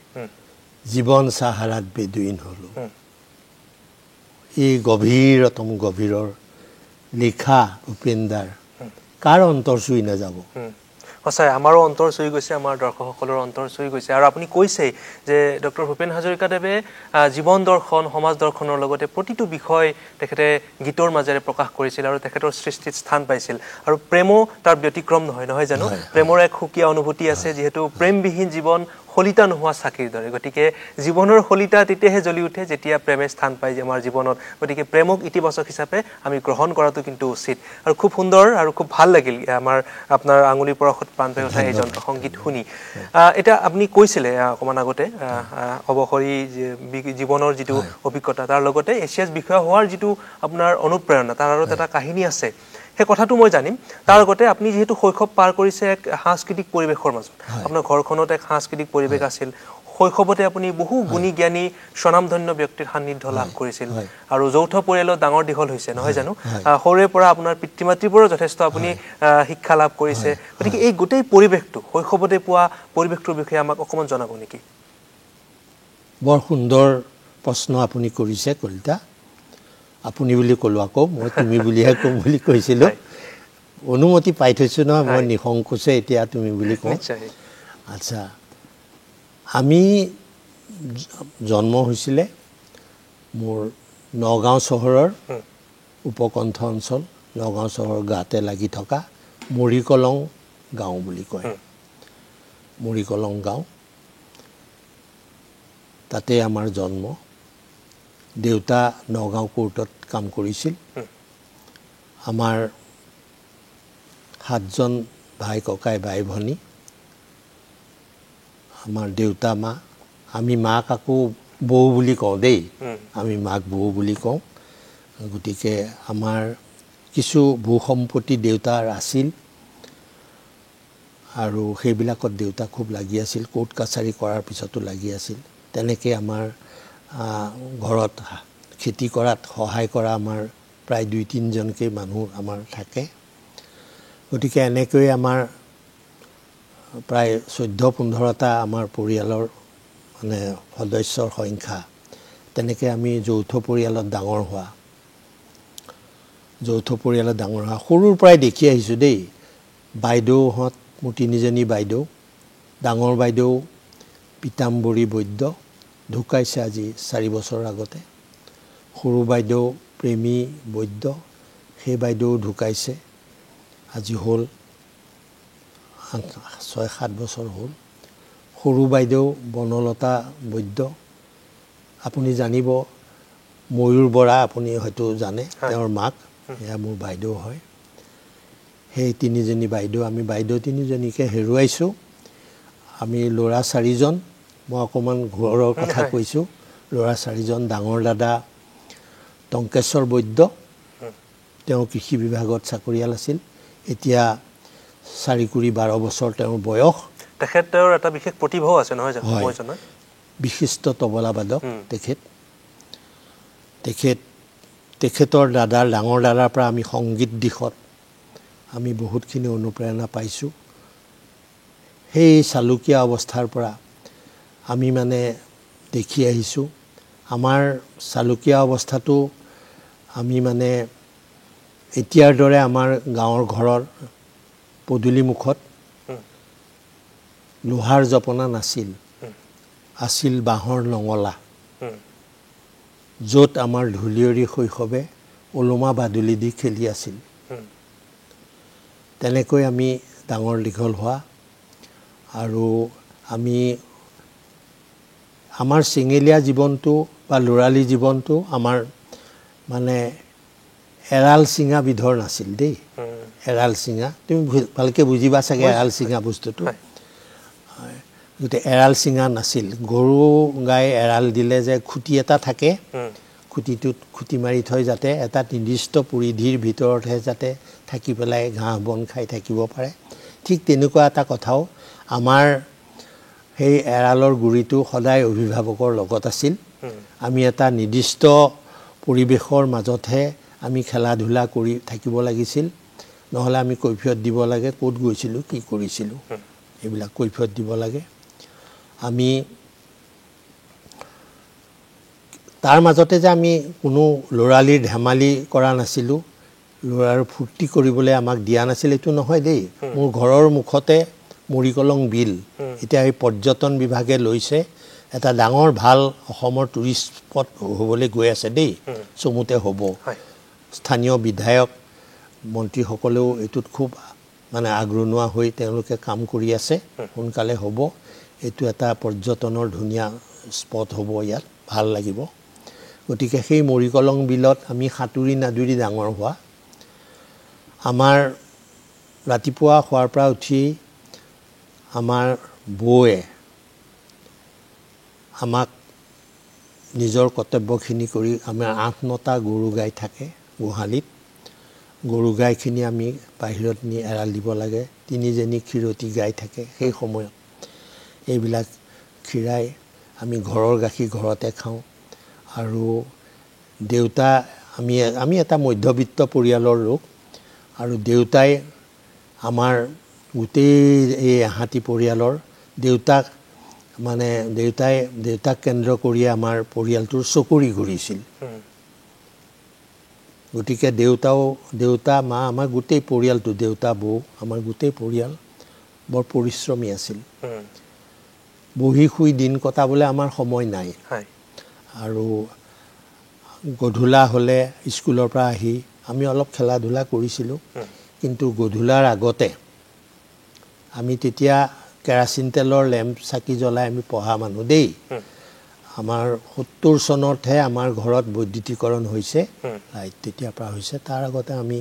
জীৱন সাহাৰাত বেদুইন হলো এই গভীৰতম গভীৰৰ লিখা উপেন্দাৰ কাৰ অন্তৰ চুই নাযাব সঁচাই আমাৰো অন্তৰ চুই গৈছে আমাৰ দৰ্শকসকলৰ অন্তৰ চুই গৈছে আৰু আপুনি কৈছেই যে ডক্টৰ ভূপেন হাজৰিকাদেৱে জীৱন দৰ্শন সমাজ দৰ্শনৰ লগতে প্ৰতিটো বিষয় তেখেতে গীতৰ মাজেৰে প্ৰকাশ কৰিছিল আৰু তেখেতৰ সৃষ্টিত স্থান পাইছিল আৰু প্ৰেমো তাৰ ব্যতিক্ৰম নহয় জানো প্ৰেমৰ এক সুকীয়া অনুভূতি আছে যিহেতু প্ৰেমবিহীন জীৱন হলিতা নোহোৱা চাকিৰ দৰে গতিকে জীৱনৰ হলিতা তেতিয়াহে জ্বলি উঠে যেতিয়া প্ৰেমে স্থান পায় আমাৰ জীৱনত গতিকে প্ৰেমক ইতিবাচক হিচাপে আমি গ্ৰহণ কৰাটো কিন্তু উচিত আৰু খুব সুন্দৰ আৰু খুব ভাল লাগিল আমাৰ আপোনাৰ আঙুলিৰ পৰশত প্ৰাণ পাই উঠা এই যন্ত্ৰসংগীত শুনি এটা আপুনি কৈছিলে অকমান আগতে অৱসৰী জীৱনৰ যিটো অভিজ্ঞতা তাৰ লগতে এছিয়াছ বিষয়া হোৱাৰ যিটো আপোনাৰ অনুপ্ৰেৰণা তাৰ আৰু এটা কাহিনী আছে সেই কথাটো মই জানিম তাৰ লগতে আপুনি যেহেতু শৈশৱ পাৰ কৰিছে এক সাংস্কৃতিক পৰিৱেশৰ মাজত আপোনাৰ ঘৰখনত এক সাংস্কৃতিক পৰিৱেশ আছিল শৈশৱতে আপুনি বহু গুণী জ্ঞানী স্বনামধন্য ব্যক্তিৰ সান্নিধ্য লাভ কৰিছিল আৰু যৌথ পৰিয়ালত ডাঙৰ দীঘল হৈছে নহয় জানো সৰুৰে পৰা আপোনাৰ পিতৃ মাতৃৰ পৰা যথেষ্ট আপুনি শিক্ষা লাভ কৰিছে গতিকে এই গোটেই পৰিৱেশটো শৈশৱতে পোৱা পৰিৱেশটোৰ বিষয়ে আমাক অকমান জনাব নেকি বৰ সুন্দৰ প্ৰশ্ন আপুনি কৰিছে কলিতা আপুনি বুলি ক'লো আকৌ মই তুমি বুলিহে কম বুলি কৈছিলো অনুমতি পাই থৈছো নহয় মই নিসংকোচে এতিয়া তুমি বুলি কওঁ আচ্ছা আমি জন্ম হৈছিলে মোৰ নগাঁও চহৰৰ উপকণ্ঠ অঞ্চল নগাঁও চহৰৰ গাতে লাগি থকা মৰিকলং গাঁও বুলি কয় মৰিকলং গাঁও তাতে আমাৰ জন্ম দেউতা নগাঁও কোৰ্টত কাম কৰিছিল আমাৰ 7জন ভাই ককাই ভাই ভনী আমাৰ দেউতা মা আমি মাক আকৌ বৌ বুলি কওঁ দেই আমি মাক বৌ বুলি কওঁ গতিকে আমাৰ কিছু ভূ সম্পত্তি দেউতাৰ আছিল আৰু সেইবিলাকত দেউতা খুব লাগি আছিল কোৰ্ট কাছাৰী কৰাৰ পিছতো লাগি আছিল তেনেকৈ আমাৰ ঘৰত খেতি কৰাত সহায় কৰা আমাৰ প্ৰায় 2-3জনকৈ মানুহ আমাৰ থাকে গতিকে এনেকৈ আমাৰ প্ৰায় 14-15টা আমাৰ পৰিয়ালৰ মানে সদস্যৰ সংখ্যা তেনেকৈ আমি যৌথ পৰিয়ালত ডাঙৰ হোৱা সৰুৰ পৰাই দেখি আহিছোঁ দেই বাইদেউহঁত মোৰ 3জনী বাইদেউ ডাঙৰ বাইদেউ পিতাম্বৰী বৈদ্য ঢুকাইছে আজি 4 বছৰ আগতে সৰু বাইদেউ প্ৰেমী বৈদ্য সেই বাইদেউ ঢুকাইছে আজি হ'ল 6-7 বছৰ হ'ল সৰু বাইদেউ বনলতা বৈদ্য আপুনি জানিব ময়ূৰ বৰা আপুনি হয়তো জানে তেওঁৰ মাক এয়া মোৰ বাইদেউ হয় সেই 3জনী বাইদেউ আমি বাইদেউ 3জনীকে হেৰুৱাইছোঁ আমি ল'ৰা 4জন মই অকমান ঘৰৰ কথা কৈছোঁ ল'ৰা 4জন ডাঙৰ দাদা টংকেশ্বৰ বৈদ্য তেওঁ কৃষি বিভাগত চাকৰিয়াল আছিল এতিয়া 4-12 বছৰ তেওঁৰ বয়স তেখেতৰ এটা বিশেষ প্ৰতিভাও আছে নহয় জানো মই জানো বিশিষ্ট তবলাবাদক তেখেতৰ দাদাৰ ডাঙৰ দাদাৰ পৰা আমি সংগীত দিশত আমি বহুতখিনি অনুপ্ৰেৰণা পাইছোঁ সেই চালুকীয়া অৱস্থাৰ পৰা আমি মানে দেখি আহিছোঁ আমাৰ চালুকীয়া অৱস্থাটো আমি মানে এতিয়াৰ দৰে আমাৰ গাঁৱৰ ঘৰৰ পদূলি মুখত লোহাৰ জপনা নাছিল আছিল বাঁহৰ নঙলা য'ত আমাৰ ধূলিয়ৰী শৈশৱে ওলোমা বাদুলি দি খেলি আছিল তেনেকৈ আমি ডাঙৰ দীঘল হোৱা আৰু আমি আমাৰ চেঙেলীয়া জীৱনটো বা ল'ৰালি জীৱনটো আমাৰ মানে এৰাল চিঙা বিধৰ নাছিল দেই এৰাল চিঙা তুমি ভালকৈ বুজিবা চাগে এৰাল চিঙা বস্তুটো গতিকে এৰাল চিঙা নাছিল গৰু গাই এৰাল দিলে যে খুঁটি এটা থাকে খুঁটিটোত খুঁটি মাৰি থৈ যাতে এটা নিৰ্দিষ্ট পৰিধিৰ ভিতৰতহে যাতে থাকি পেলাই ঘাঁহ বন খাই থাকিব পাৰে ঠিক তেনেকুৱা এটা কথাও আমাৰ সেই এৰালৰ গুৰিটো সদায় অভিভাৱকৰ লগত আছিল আমি এটা নিৰ্দিষ্ট পৰিৱেশৰ মাজতহে আমি খেলা ধূলা কৰি থাকিব লাগিছিল নহ'লে আমি কৈফিয়ত দিব লাগে ক'ত গৈছিলোঁ কি কৰিছিলোঁ এইবিলাক কৈফিয়ত দিব লাগে আমি তাৰ মাজতে যে আমি কোনো লৰালিৰ ধেমালি কৰা নাছিলোঁ ল'ৰাৰ ফূৰ্তি কৰিবলৈ আমাক দিয়া নাছিল এইটো নহয় দেই মোৰ ঘৰৰ মুখতে মৰিকলং বিল এতিয়া এই পৰ্যটন বিভাগে লৈছে এটা ডাঙৰ ভাল অসমৰ টুৰিষ্ট স্পট হ'বলৈ গৈ আছে দেই চমুতে হ'ব স্থানীয় বিধায়ক মন্ত্ৰীসকলেও এইটোত খুব মানে আগ্ৰহী হৈ তেওঁলোকে কাম কৰি আছে সোনকালে হ'ব এইটো এটা পৰ্যটনৰ ধুনীয়া স্পট হ'ব ইয়াত ভাল লাগিব গতিকে সেই মৰিকলং বিলত আমি সাঁতুৰি নাদুৰি ডাঙৰ হোৱা আমাৰ ৰাতিপুৱা খোৱাৰ পৰা উঠি আমাৰ বৌয়ে আমাক নিজৰ কৰ্তব্যখিনি কৰি আমাৰ ৮-৯টা গৰু গাই থাকে গোহালিত গৰু গাইখিনি আমি বাহিৰত নি এৰাল দিব লাগে ৩জনী ক্ষীৰতী গাই থাকে সেই সময়ত এইবিলাক ক্ষীৰাই আমি ঘৰৰ গাখীৰ ঘৰতে খাওঁ আৰু দেউতা আমি এটা মধ্যবিত্ত পৰিয়ালৰ লোক আৰু দেউতাই আমাৰ গোটেই এই হাতী পৰিয়ালৰ দেউতাক মানে দেউতাক কেন্দ্ৰ কৰি আমাৰ পৰিয়ালটোৰ চকুৰি ঘূৰিছিল গতিকে দেউতা মা আমাৰ গোটেই পৰিয়ালটো দেউতা বৌ আমাৰ গোটেই পৰিয়াল বৰ পৰিশ্ৰমী আছিল বহি শুই দিন কটাবলৈ আমাৰ সময় নাই আৰু গধূলা হ'লে স্কুলৰ পৰা আহি আমি অলপ খেলা ধূলা কৰিছিলোঁ কিন্তু গধূলাৰ আগতে আমি তেতিয়া কেৰাচিন তেলৰ লেম্প চাকি জ্বলাই আমি পঢ়া মানুহ দেই আমাৰ ৭০ চনতহে আমাৰ ঘৰত বৈদ্যুতিকৰণ হৈছে লাইট তেতিয়াৰ পৰা হৈছে তাৰ আগতে আমি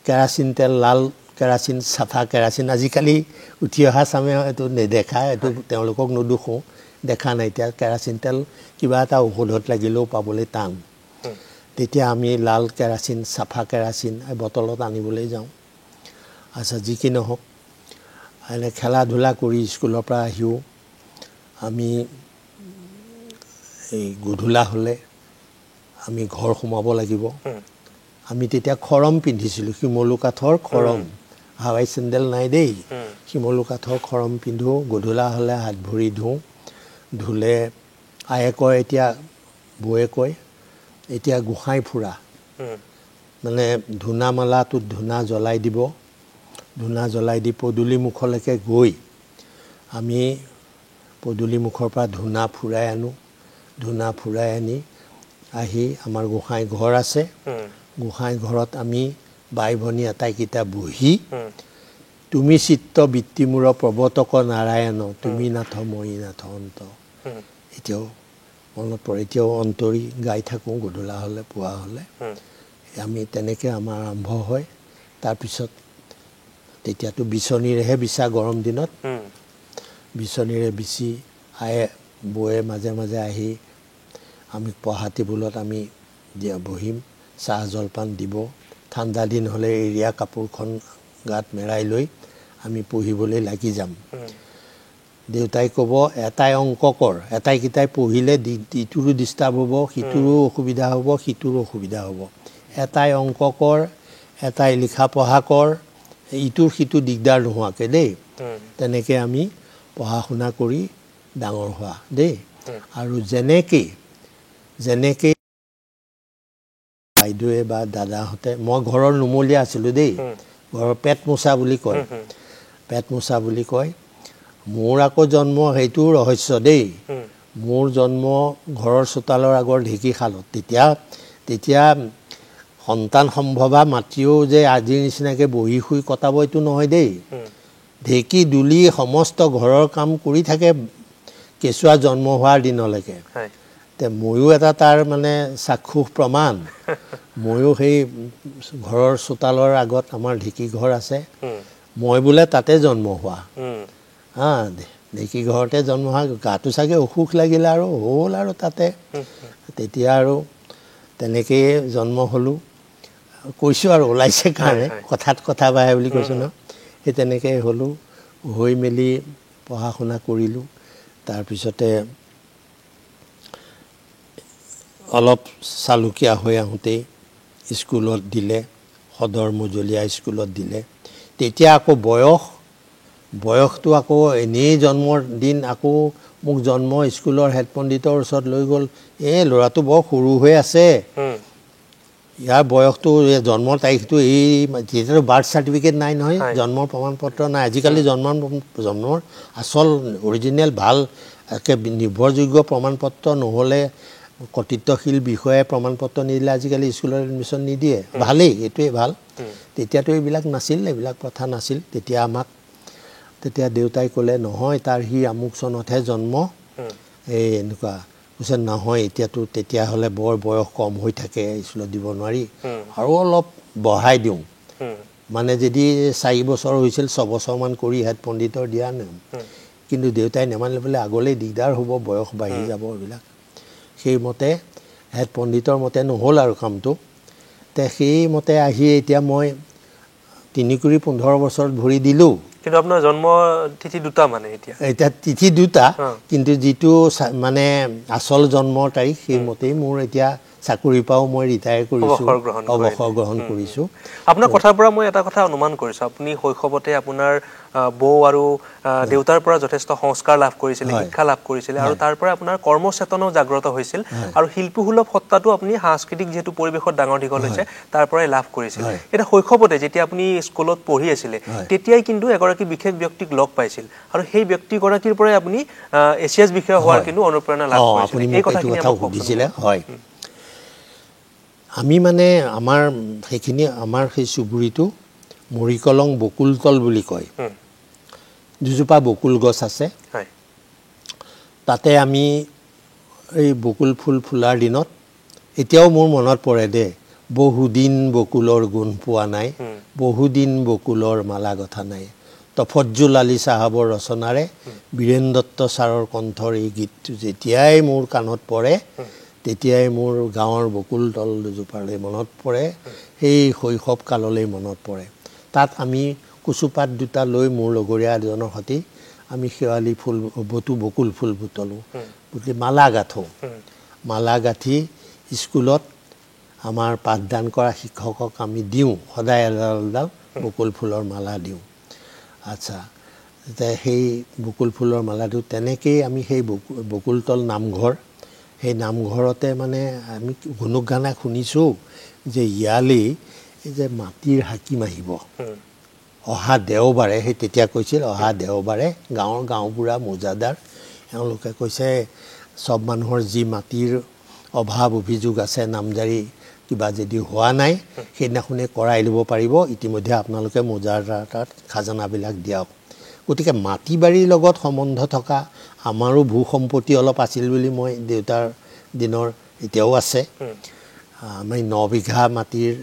কেৰাচিন তেল লাল কেৰাচিন চাফা কেৰাচিন আজিকালি উঠি অহা চামে এইটো নেদেখা এইটো তেওঁলোকক নদোষো দেখা নাই এতিয়া কেৰাচিন তেল কিবা এটা ঔষধত লাগিলেও পাবলৈ টান তেতিয়া আমি লাল কেৰাচিন চাফা কেৰাচিন বটলত আনিবলৈ যাওঁ আচ্ছা যি কি নহওক এনে খেলা ধূলা কৰি স্কুলৰ পৰা আহিও আমি এই গধূলা হ'লে আমি ঘৰ সোমাব লাগিব আমি তেতিয়া খৰম পিন্ধিছিলোঁ শিমলু কাঠৰ খৰম হাৱাই চেণ্ডেল নাই দেই শিমলু কাঠৰ খৰম পিন্ধো গধূলা হ'লে হাত ভৰি ধুওঁ ধুলে আয়ে কয় এতিয়া বৌয়ে কয় এতিয়া গোসাঁই ফুৰা মানে ধূনা মালাটোত ধূনা জ্বলাই দিব ধূনা জ্বলাই দি পদূলি মুখলৈকে গৈ আমি পদূলি মুখৰ পৰা ধূনা ফুৰাই আনো ধূনা ফুৰাই আনি আহি আমাৰ গোসাঁই ঘৰ আছে গোসাঁই ঘৰত আমি বাই ভনী আটাইকেইটা বহি তুমি চিত্ত বৃত্তিমূৰ প্ৰৱৰ্তক নাৰায়ণ তুমি নাথ মই নাথ অন্ত এতিয়াও মনত পৰে এতিয়াও অন্তৰী গাই থাকোঁ গধূলা হ'লে পুৱা হ'লে আমি তেনেকৈ আমাৰ আৰম্ভ হয় তাৰপিছত তেতিয়াতো বিচনীৰেহে বিচা গৰম দিনত বিচনীৰে বিচি আয়ে বৌয়ে মাজে মাজে আহি আমি পঢ়া টেবুলত আমি বহিম চাহ জলপান দিব ঠাণ্ডা দিন হ'লে এৰীয়া কাপোৰখন গাত মেৰাই লৈ আমি পঢ়িবলৈ লাগি যাম দেউতাই ক'ব এটাই অংক কৰ এটাইকেইটাই পঢ়িলে ইটোৰো ডিষ্টাৰ্ব হ'ব সিটোৰো অসুবিধা হ'ব সিটোৰো অসুবিধা হ'ব এটাই অংক কৰ এটাই লিখা পঢ়া কৰ ইটোৰ সিটো দিগদাৰ নোহোৱাকৈ দেই তেনেকৈ আমি পঢ়া শুনা কৰি ডাঙৰ হোৱা দেই আৰু যেনেকৈ বাইদেৱে বা দাদাহঁতে মই ঘৰৰ নুমলীয়া আছিলোঁ দেই ঘৰৰ পেট মোচা বুলি কয় মোৰ আকৌ জন্ম সেইটোও ৰহস্য দেই মোৰ জন্ম ঘৰৰ চোতালৰ আগৰ ঢেঁকীশালত তেতিয়া সন্তান সম্ভৱা মাতৃও যে আজিৰ নিচিনাকৈ বহি শুই কটাব এইটো নহয় দেই ঢেঁকী দুলি সমস্ত ঘৰৰ কাম কৰি থাকে কেঁচুৱা জন্ম হোৱাৰ দিনলৈকে তে ময়ো এটা তাৰ মানে চাক্ষুষ প্ৰমাণ ময়ো সেই ঘৰৰ চোতালৰ আগত আমাৰ ঢেঁকী ঘৰ আছে মই বোলে তাতে জন্ম হোৱা ঢেঁকী ঘৰতে জন্ম হোৱা গাটো চাগে অসুখ লাগিলে আৰু হ'ল আৰু তাতে তেতিয়া আৰু তেনেকৈয়ে জন্ম হ'লোঁ কৈছোঁ আৰু ওলাইছে কাৰণে কথাত কথা বাঢ়ে বুলি কৈছোঁ ন সেই তেনেকৈ হ'লোঁ হৈ মেলি পঢ়া শুনা কৰিলোঁ তাৰপিছতে অলপ চালুকীয়া হৈ আহোঁতেই স্কুলত দিলে সদৰ মজলীয়া স্কুলত দিলে তেতিয়া আকৌ বয়স বয়সটো আকৌ এনেই জন্মৰ দিন আকৌ মোক জন্ম স্কুলৰ হেড পণ্ডিতৰ ওচৰত লৈ গ'ল ল'ৰাটো বৰ সৰু হৈ আছে ইয়াৰ বয়সটো জন্মৰ তাৰিখটো এই যেতিয়াতো বাৰ্থ চাৰ্টিফিকেট নাই নহয় জন্মৰ প্ৰমাণ পত্ৰ নাই আজিকালি জন্মৰ আচল অৰিজিনেল ভাল নিৰ্ভৰযোগ্য প্ৰমাণ পত্ৰ নহ'লে কৰ্তৃত্বশীল বিষয়ে প্ৰমাণ পত্ৰ নিদিলে আজিকালি স্কুলত এডমিশ্যন নিদিয়ে ভালেই এইটোৱে ভাল তেতিয়াতো এইবিলাক নাছিল এইবিলাক প্ৰথা নাছিল তেতিয়া দেউতাই ক'লে নহয় তাৰ সি আমুক চনতহে জন্ম এই এনেকুৱা কৈছে নহয় এতিয়াতো তেতিয়াহ'লে বৰ বয়স কম হৈ থাকে স্কুলত দিব নোৱাৰি আৰু অলপ বঢ়াই দিওঁ মানে যদি 4 বছৰ হৈছিল 6 বছৰমান কৰি হেড পণ্ডিতৰ দিয়া নিয়ম কিন্তু দেউতাই নেমানিলে বোলে আগলৈ দিগদাৰ হ'ব বয়স বাঢ়ি যাব এইবিলাক সেইমতে হেড পণ্ডিতৰ মতে নহ'ল আৰু কামটো সেইমতে আহি এতিয়া মই 3 কুৰি 15 বছৰত ভৰি দিলোঁ কিন্তু আপোনাৰ জন্ম তিথি দুটা মানে এতিয়া তিথি দুটা কিন্তু যিটো মানে আচল জন্মৰ তাৰিখ সেইমতেই মোৰ এতিয়া চাকৰিৰ পৰাও মই ৰিটায়াৰ কৰিছোঁ অৱসৰ গ্ৰহণ কৰিছোঁ আপোনাৰ কথাৰ পৰা মই এটা কথা অনুমান কৰিছোঁ আপুনি শৈশৱতে আপোনাৰ বৌ আৰু দেউতাৰ পৰা যথেষ্ট সংস্কাৰ লাভ কৰিছিল শিক্ষা লাভ কৰিছিল আৰু তাৰ পৰা আপোনাৰ কৰ্মচেতনাও জাগ্ৰত হৈছিল আৰু শিল্পসুলভ সত্তাটো আপুনি সাংস্কৃতিক যেহেতু পৰিৱেশত ডাঙৰ দীঘল হৈছে তাৰ পৰাই লাভ কৰিছিল এটা শৈশৱতে যেতিয়া আপুনি স্কুলত পঢ়ি আছিলে তেতিয়াই কিন্তু এগৰাকী বিশেষ ব্যক্তিক লগ পাইছিল আৰু সেই ব্যক্তিগৰাকীৰ পৰাই আপুনি এছিয়াছ বিষয়া হোৱাৰ কিন্তু অনুপ্ৰেৰণা লাভ কৰিছিল এই কথাখিনি সুধিছিলে হয় আমি মানে আমাৰ সেই চুবুৰীটো মৰিকলং বকুলতল বুলি কয় দুজোপা বকুল গছ আছে তাতে আমি এই বকুল ফুল ফুলাৰ দিনত এতিয়াও মোৰ মনত পৰে দে বহুদিন বকুলৰ গুণ পোৱা নাই বহুদিন বকুলৰ মালা গথা নাই তফজ্জুল আলী চাহাবৰ ৰচনাৰে বীৰেন দত্ত ছাৰৰ কণ্ঠৰ এই গীতটো যেতিয়াই মোৰ কাণত পৰে তেতিয়াই মোৰ গাঁৱৰ বকুলতল দুজোপালৈ মনত পৰে সেই শৈশৱ কাললৈ মনত পৰে তাত আমি কুচুপাত দুটা লৈ মোৰ লগৰীয়া এজনৰ সৈতে আমি শেৱালি ফুল বকুল ফুল বুটলোঁ মালা গাঁঠি স্কুলত আমাৰ পাঠদান কৰা শিক্ষকক আমি দিওঁ সদায় এডাল বকুল ফুলৰ মালা দিওঁ আচ্ছা সেই বকুল ফুলৰ মালাটো তেনেকেই আমি সেই বকুলতল নামঘৰ সেই নামঘৰতে মানে আমি গুণগান শুনিছোঁ যে ইয়ালৈ যে মাটিৰ হাকিম আহিব অহা দেওবাৰে সেই তেতিয়া কৈছিল অহা দেওবাৰে গাঁওবুঢ়া মোজাদাৰ এওঁলোকে কৈছে চব মানুহৰ যি মাটিৰ অভাৱ অভিযোগ আছে নামজাৰি কিবা যদি হোৱা নাই সেইদিনাখনে কৰাই ল'ব পাৰিব ইতিমধ্যে আপোনালোকে মোজাদাৰ তাত খাজানাবিলাক দিয়ক গতিকে মাটি বাৰীৰ লগত সম্বন্ধ থকা আমাৰো ভূ সম্পত্তি অলপ আছিল বুলি মই দেউতাৰ দিনৰ এতিয়াও আছে আমি 9 বিঘা মাটিৰ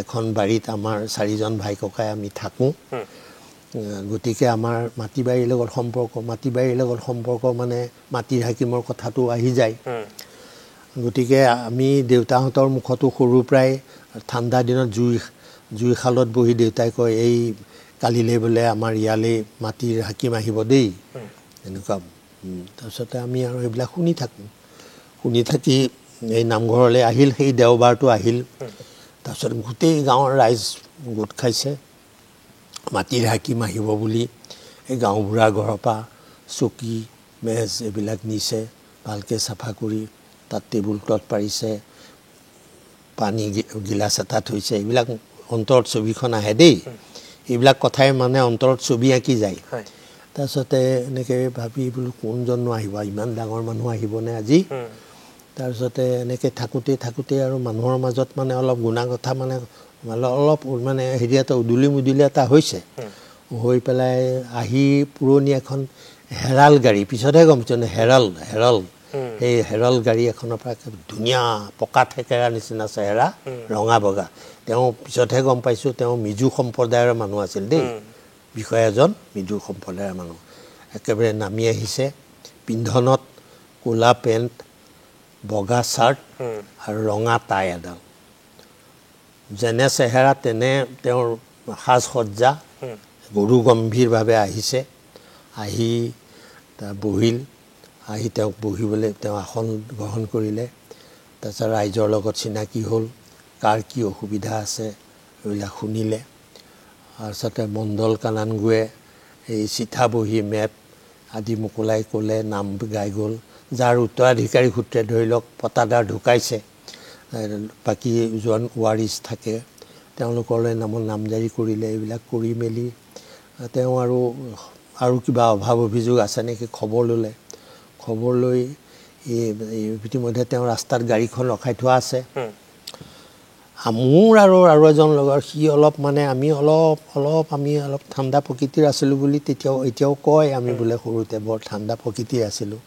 এখন বাৰীত আমাৰ 4জন ভাই ককাই আমি থাকোঁ গতিকে আমাৰ মাটি বাৰীৰ লগত সম্পৰ্ক মানে মাটিৰ হাকিমৰ কথাটো আহি যায় গতিকে আমি দেউতাহঁতৰ মুখতো সৰুৰ পৰাই ঠাণ্ডা দিনত জুইশালত বহি দেউতাই কয় এই কালিলৈ বোলে আমাৰ ইয়ালৈ মাটিৰ হাকিম আহিব দেই এনেকুৱা তাৰপিছতে আমি আৰু এইবিলাক শুনি থাকি এই নামঘৰলৈ আহিল সেই দেওবাৰটো আহিল তাৰপিছত গোটেই গাঁৱৰ ৰাইজ গোট খাইছে মাটিৰ হাকিম আহিব বুলি এই গাঁওবুঢ়াৰ ঘৰৰ পৰা চকী মেজ এইবিলাক নিছে ভালকৈ চাফা কৰি তাত টেবুল ক্লথ পাৰিছে পানী গিলাচ এটা থৈছে এইবিলাক অন্তৰত ছবিখন আহে দেই এইবিলাক কথাই মানে অন্তৰত ছবি আঁকি যায় তাৰপিছতে এনেকৈ ভাবি বোলো কোনজননো আহিব ইমান ডাঙৰ মানুহ আহিবনে আজি তাৰপিছতে এনেকৈ থাকোঁতে আৰু মানুহৰ মাজত মানে অলপ গুণা কথা মানে অলপ মানে হেৰি এটা উদুলি এটা হৈছে হৈ পেলাই আহি পুৰণি এখন হেৰাল গাড়ী পিছতহে গম পাইছোঁ হেৰাল সেই হেৰাল গাড়ী এখনৰ পৰা ধুনীয়া পকা ঠেকেৰা নিচিনা চেহেৰা ৰঙা বগা তেওঁ পিছতহে গম পাইছোঁ তেওঁ মিজু সম্প্ৰদায়ৰ মানুহ আছিল দেই বিষয়া এজন মিজু সম্প্ৰদায়ৰ মানুহ একেবাৰে নামি আহিছে পিন্ধনত ক'লা পেণ্ট বগা চাৰ্ট আৰু ৰঙা টাই এডাল যেনে চেহেৰা তেনে তেওঁৰ সাজ সজ্জা গৰু গম্ভীৰভাৱে আহিছে আহি বহিল আহি তেওঁক বহিবলৈ তেওঁ আসন গ্ৰহণ কৰিলে তাৰপিছত ৰাইজৰ লগত চিনাকি হ'ল কাৰ কি অসুবিধা আছে এইবিলাক শুনিলে তাৰপিছতে মণ্ডল কানানগুৱে এই চিঠা বহি মেপ আদি মোকলাই ক'লে নাম গাই গ'ল যাৰ উত্তৰাধিকাৰী সূত্ৰে ধৰি লওক পতাদাৰ ঢুকাইছে বাকী যোন ৱাৰিছ থাকে তেওঁলোকলৈ নামজাৰি কৰিলে এইবিলাক কৰি মেলি তেওঁ আৰু কিবা অভাৱ অভিযোগ আছে নেকি খবৰ ল'লে খবৰ লৈ ইতিমধ্যে তেওঁ ৰাস্তাত গাড়ীখন ৰখাই থোৱা আছে মোৰ আৰু এজন লগৰ সি অলপ মানে আমি অলপ ঠাণ্ডা প্ৰকৃতিৰ আছিলোঁ বুলি এতিয়াও কয় আমি বোলে সৰুতে বৰ ঠাণ্ডা প্ৰকৃতিৰ আছিলোঁ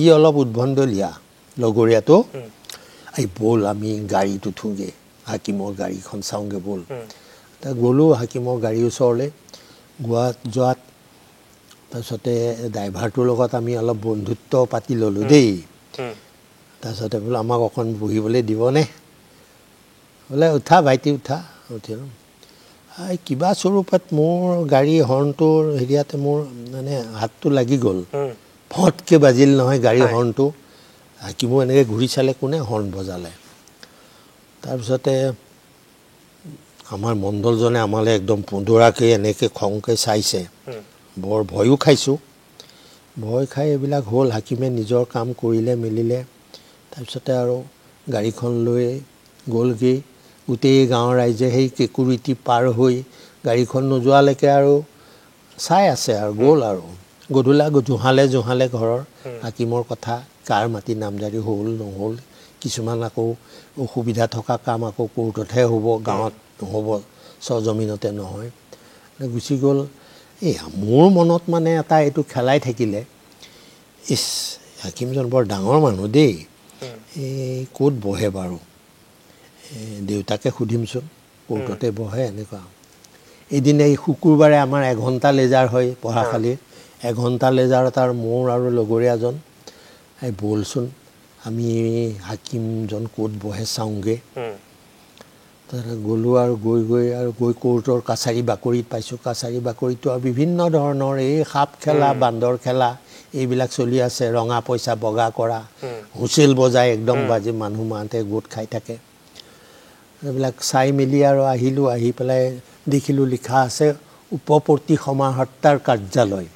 ই অলপ উদ্ভণ্ডলীয়া লগৰীয়াটো এই ব'ল আমি গাড়ীত উঠোঁগৈ হাকিমৰ গাড়ীখন চাওঁগৈ ব'ল গ'লোঁ হাকিমৰ গাড়ীৰ ওচৰলৈ যোৱাত তাৰপিছতে ড্ৰাইভাৰটোৰ লগত আমি অলপ বন্ধুত্ব পাতি ল'লোঁ দেই তাৰপিছতে বোলো আমাক অকণ বহিবলৈ দিবনে বোলে উঠা ভাইটি উঠা উঠিলোঁ কিবা স্বৰূপত মোৰ গাড়ী হৰ্ণটোৰ হেৰিয়াতে মোৰ মানে হাতটো লাগি গ'ল ফটকৈ বাজিল নহয় গাড়ীৰ হৰ্ণটো হাকিমো এনেকৈ ঘূৰি চালে কোনে হৰ্ণ বজালে তাৰপিছতে আমাৰ মণ্ডলজনে আমালৈ একদম পোন্ধৰাকৈ এনেকৈ খংকৈ চাইছে বৰ ভয়ো খাইছোঁ ভয় খাই এইবিলাক হ'ল হাকিমে নিজৰ কাম কৰিলে মেলিলে তাৰপিছতে আৰু গাড়ীখন লৈ গ'লগৈ গোটেই গাঁৱৰ ৰাইজে সেই কেঁকুৰিটি পাৰ হৈ গাড়ীখন নোযোৱালৈকে আৰু চাই আছে আৰু গ'ল আৰু গধূলা জোহালে ঘৰৰ হাকিমৰ কথা কাৰ মাটি নামজাৰি হ'ল নহ'ল কিছুমান আকৌ অসুবিধা থকা কাম আকৌ কোৰ্টতহে হ'ব গাঁৱত নহ'ব স্বজমিনতে নহয় গুচি গ'ল মোৰ মনত মানে এটা এইটো খেলাই থাকিলে হাকিমজন বৰ ডাঙৰ মানুহ দেই ক'ত বহে বাৰু দেউতাকে সুধিমচোন কোৰ্টতে বহে এনেকুৱা এদিন এই শুকুৰবাৰে আমাৰ এঘণ্টা লেজাৰ হয় পঢ়াশালীৰ এঘণ্টা লেজাৰত আৰু মোৰ আৰু লগৰীয়াজন ব'লচোন আমি হাকিমজন ক'ত বহে চাওঁগৈ তাৰপিছত গ'লোঁ আৰু গৈ কোৰ্টৰ কাছাৰী বাকৰিত পাইছোঁ কাছাৰী বাকৰিতো আৰু বিভিন্ন ধৰণৰ এই সাপ খেলা বান্দৰ খেলা এইবিলাক চলি আছে ৰঙা পইচা বগা কৰা হুঁচেল বজাই একদম বাজি মানুহ মাহঁতে গোট খাই থাকে এইবিলাক চাই মেলি আৰু আহিলোঁ আহি পেলাই দেখিলোঁ লিখা আছে উপপতি সমাহৰ্তাৰ কাৰ্যালয়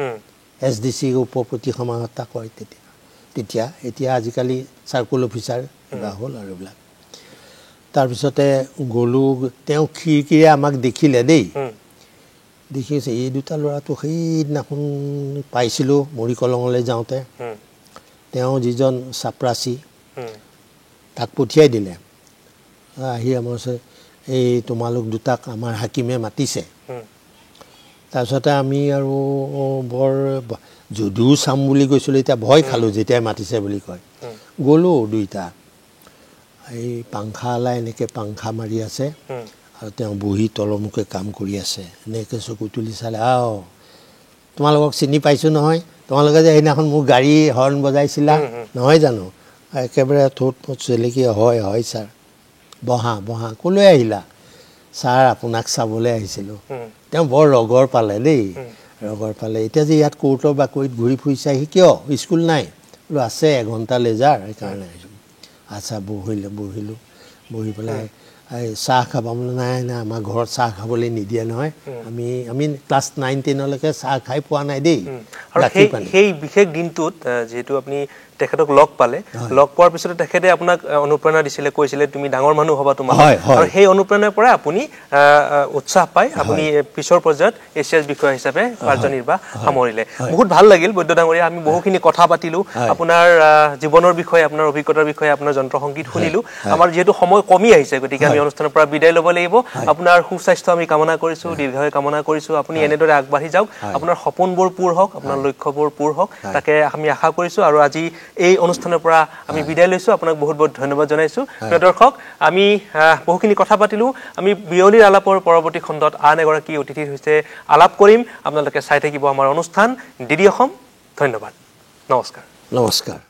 SDC উপপতি সমাহৰ্তা কয় এতিয়া আজিকালি চাৰ্কুল অফিচাৰ কিবা হ'ল আৰু এইবিলাক তাৰপিছতে গ'লোঁ তেওঁ খিৰিকীৰে আমাক দেখিলে দেই দেখিছে এই দুটা ল'ৰাটো সেইদিনাখন পাইছিলোঁ মৰিকলঙলৈ যাওঁতে তেওঁ যিজন চাপৰাচী তাক পঠিয়াই দিলে আহি আমাৰ এই তোমালোক দুটাক আমাৰ হাকিমে মাতিছে তাৰপিছতে আমি আৰু বৰ যদিও চাম বুলি গৈছিলোঁ এতিয়া ভয় খালোঁ যেতিয়াই মাতিছে বুলি কয় গ'লোঁ দুইটা এই পাংখাৱালাই এনেকৈ পাংখা মাৰি আছে আৰু তেওঁ বহি তলমুখে কাম কৰি আছে এনেকৈ চকু তুলি চালে তোমালোকক চিনি পাইছোঁ নহয় তোমালোকে যে সেইদিনাখন মোৰ গাড়ী হৰ্ণ বজাইছিলা নহয় জানো একেবাৰে ঠোঁট চেলেকি হয় ছাৰ বহা ক'লৈ আহিলা ছাৰ আপোনাক চাবলৈ আহিছিলোঁ তেওঁ বৰ ৰগৰ পালে দেই ৰগৰ পালে এতিয়া যে ইয়াত কোৰ্টৰ বাকৰিত ঘূৰি ফুৰিছাহি কিয় স্কুল নাই বোলো আছে এঘণ্টা লেজাৰ সেইকাৰণে আহিছোঁ আচ্ছা বহিলোঁ বহি পেলাই এই চাহ খাব বোলো নাই আমাৰ ঘৰত চাহ খাবলৈ নিদিয়ে নহয় আমি ক্লাছ 9-10লৈকে চাহ খাই পোৱা নাই দেই সেই বিশেষ দিনটোত যেহেতু আপুনি তেখেতক লগ পালে লগ পোৱাৰ পিছতে তেখেতে আপোনাক অনুপ্ৰেৰণা দিছিলে কৈছিলে তুমি ডাঙৰ মানুহ হ'বা তোমাৰ আৰু সেই অনুপ্ৰেৰণাৰ পৰা আপুনি উৎসাহ পাই আপুনি পিছৰ পৰ্যায়ত এছিয়াছ বিষয়া হিচাপে কাৰ্যনিৰ্বাহ সামৰিলে বহুত ভাল লাগিল বৈদ্য ডাঙৰীয়া আমি বহুখিনি কথা পাতিলোঁ আপোনাৰ জীৱনৰ বিষয়ে আপোনাৰ অভিজ্ঞতাৰ বিষয়ে আপোনাৰ যন্ত্ৰসংগীত শুনিলোঁ আমাৰ যিহেতু সময় কমি আহিছে গতিকে আমি অনুষ্ঠানৰ পৰা বিদায় ল'ব লাগিব আপোনাৰ সুস্বাস্থ্য আমি কামনা কৰিছোঁ দীৰ্ঘায়ু কামনা কৰিছোঁ আপুনি এনেদৰে আগবাঢ়ি যাওক আপোনাৰ সপোনবোৰ পূৰ হওক আপোনাৰ লক্ষ্যবোৰ পূৰ হওক তাকে আমি আশা কৰিছোঁ আৰু আজি এই অনুষ্ঠানৰ পৰা আমি বিদায় লৈছোঁ আপোনাক বহুত ধন্যবাদ জনাইছোঁ প্ৰিয় দৰ্শক আমি বহুখিনি কথা পাতিলোঁ আমি বিয়লিৰ আলাপৰ পৰৱৰ্তী খণ্ডত আন এগৰাকী অতিথিৰ সৈতে আলাপ কৰিম আপোনালোকে চাই থাকিব আমাৰ অনুষ্ঠান DD অসম ধন্যবাদ নমস্কাৰ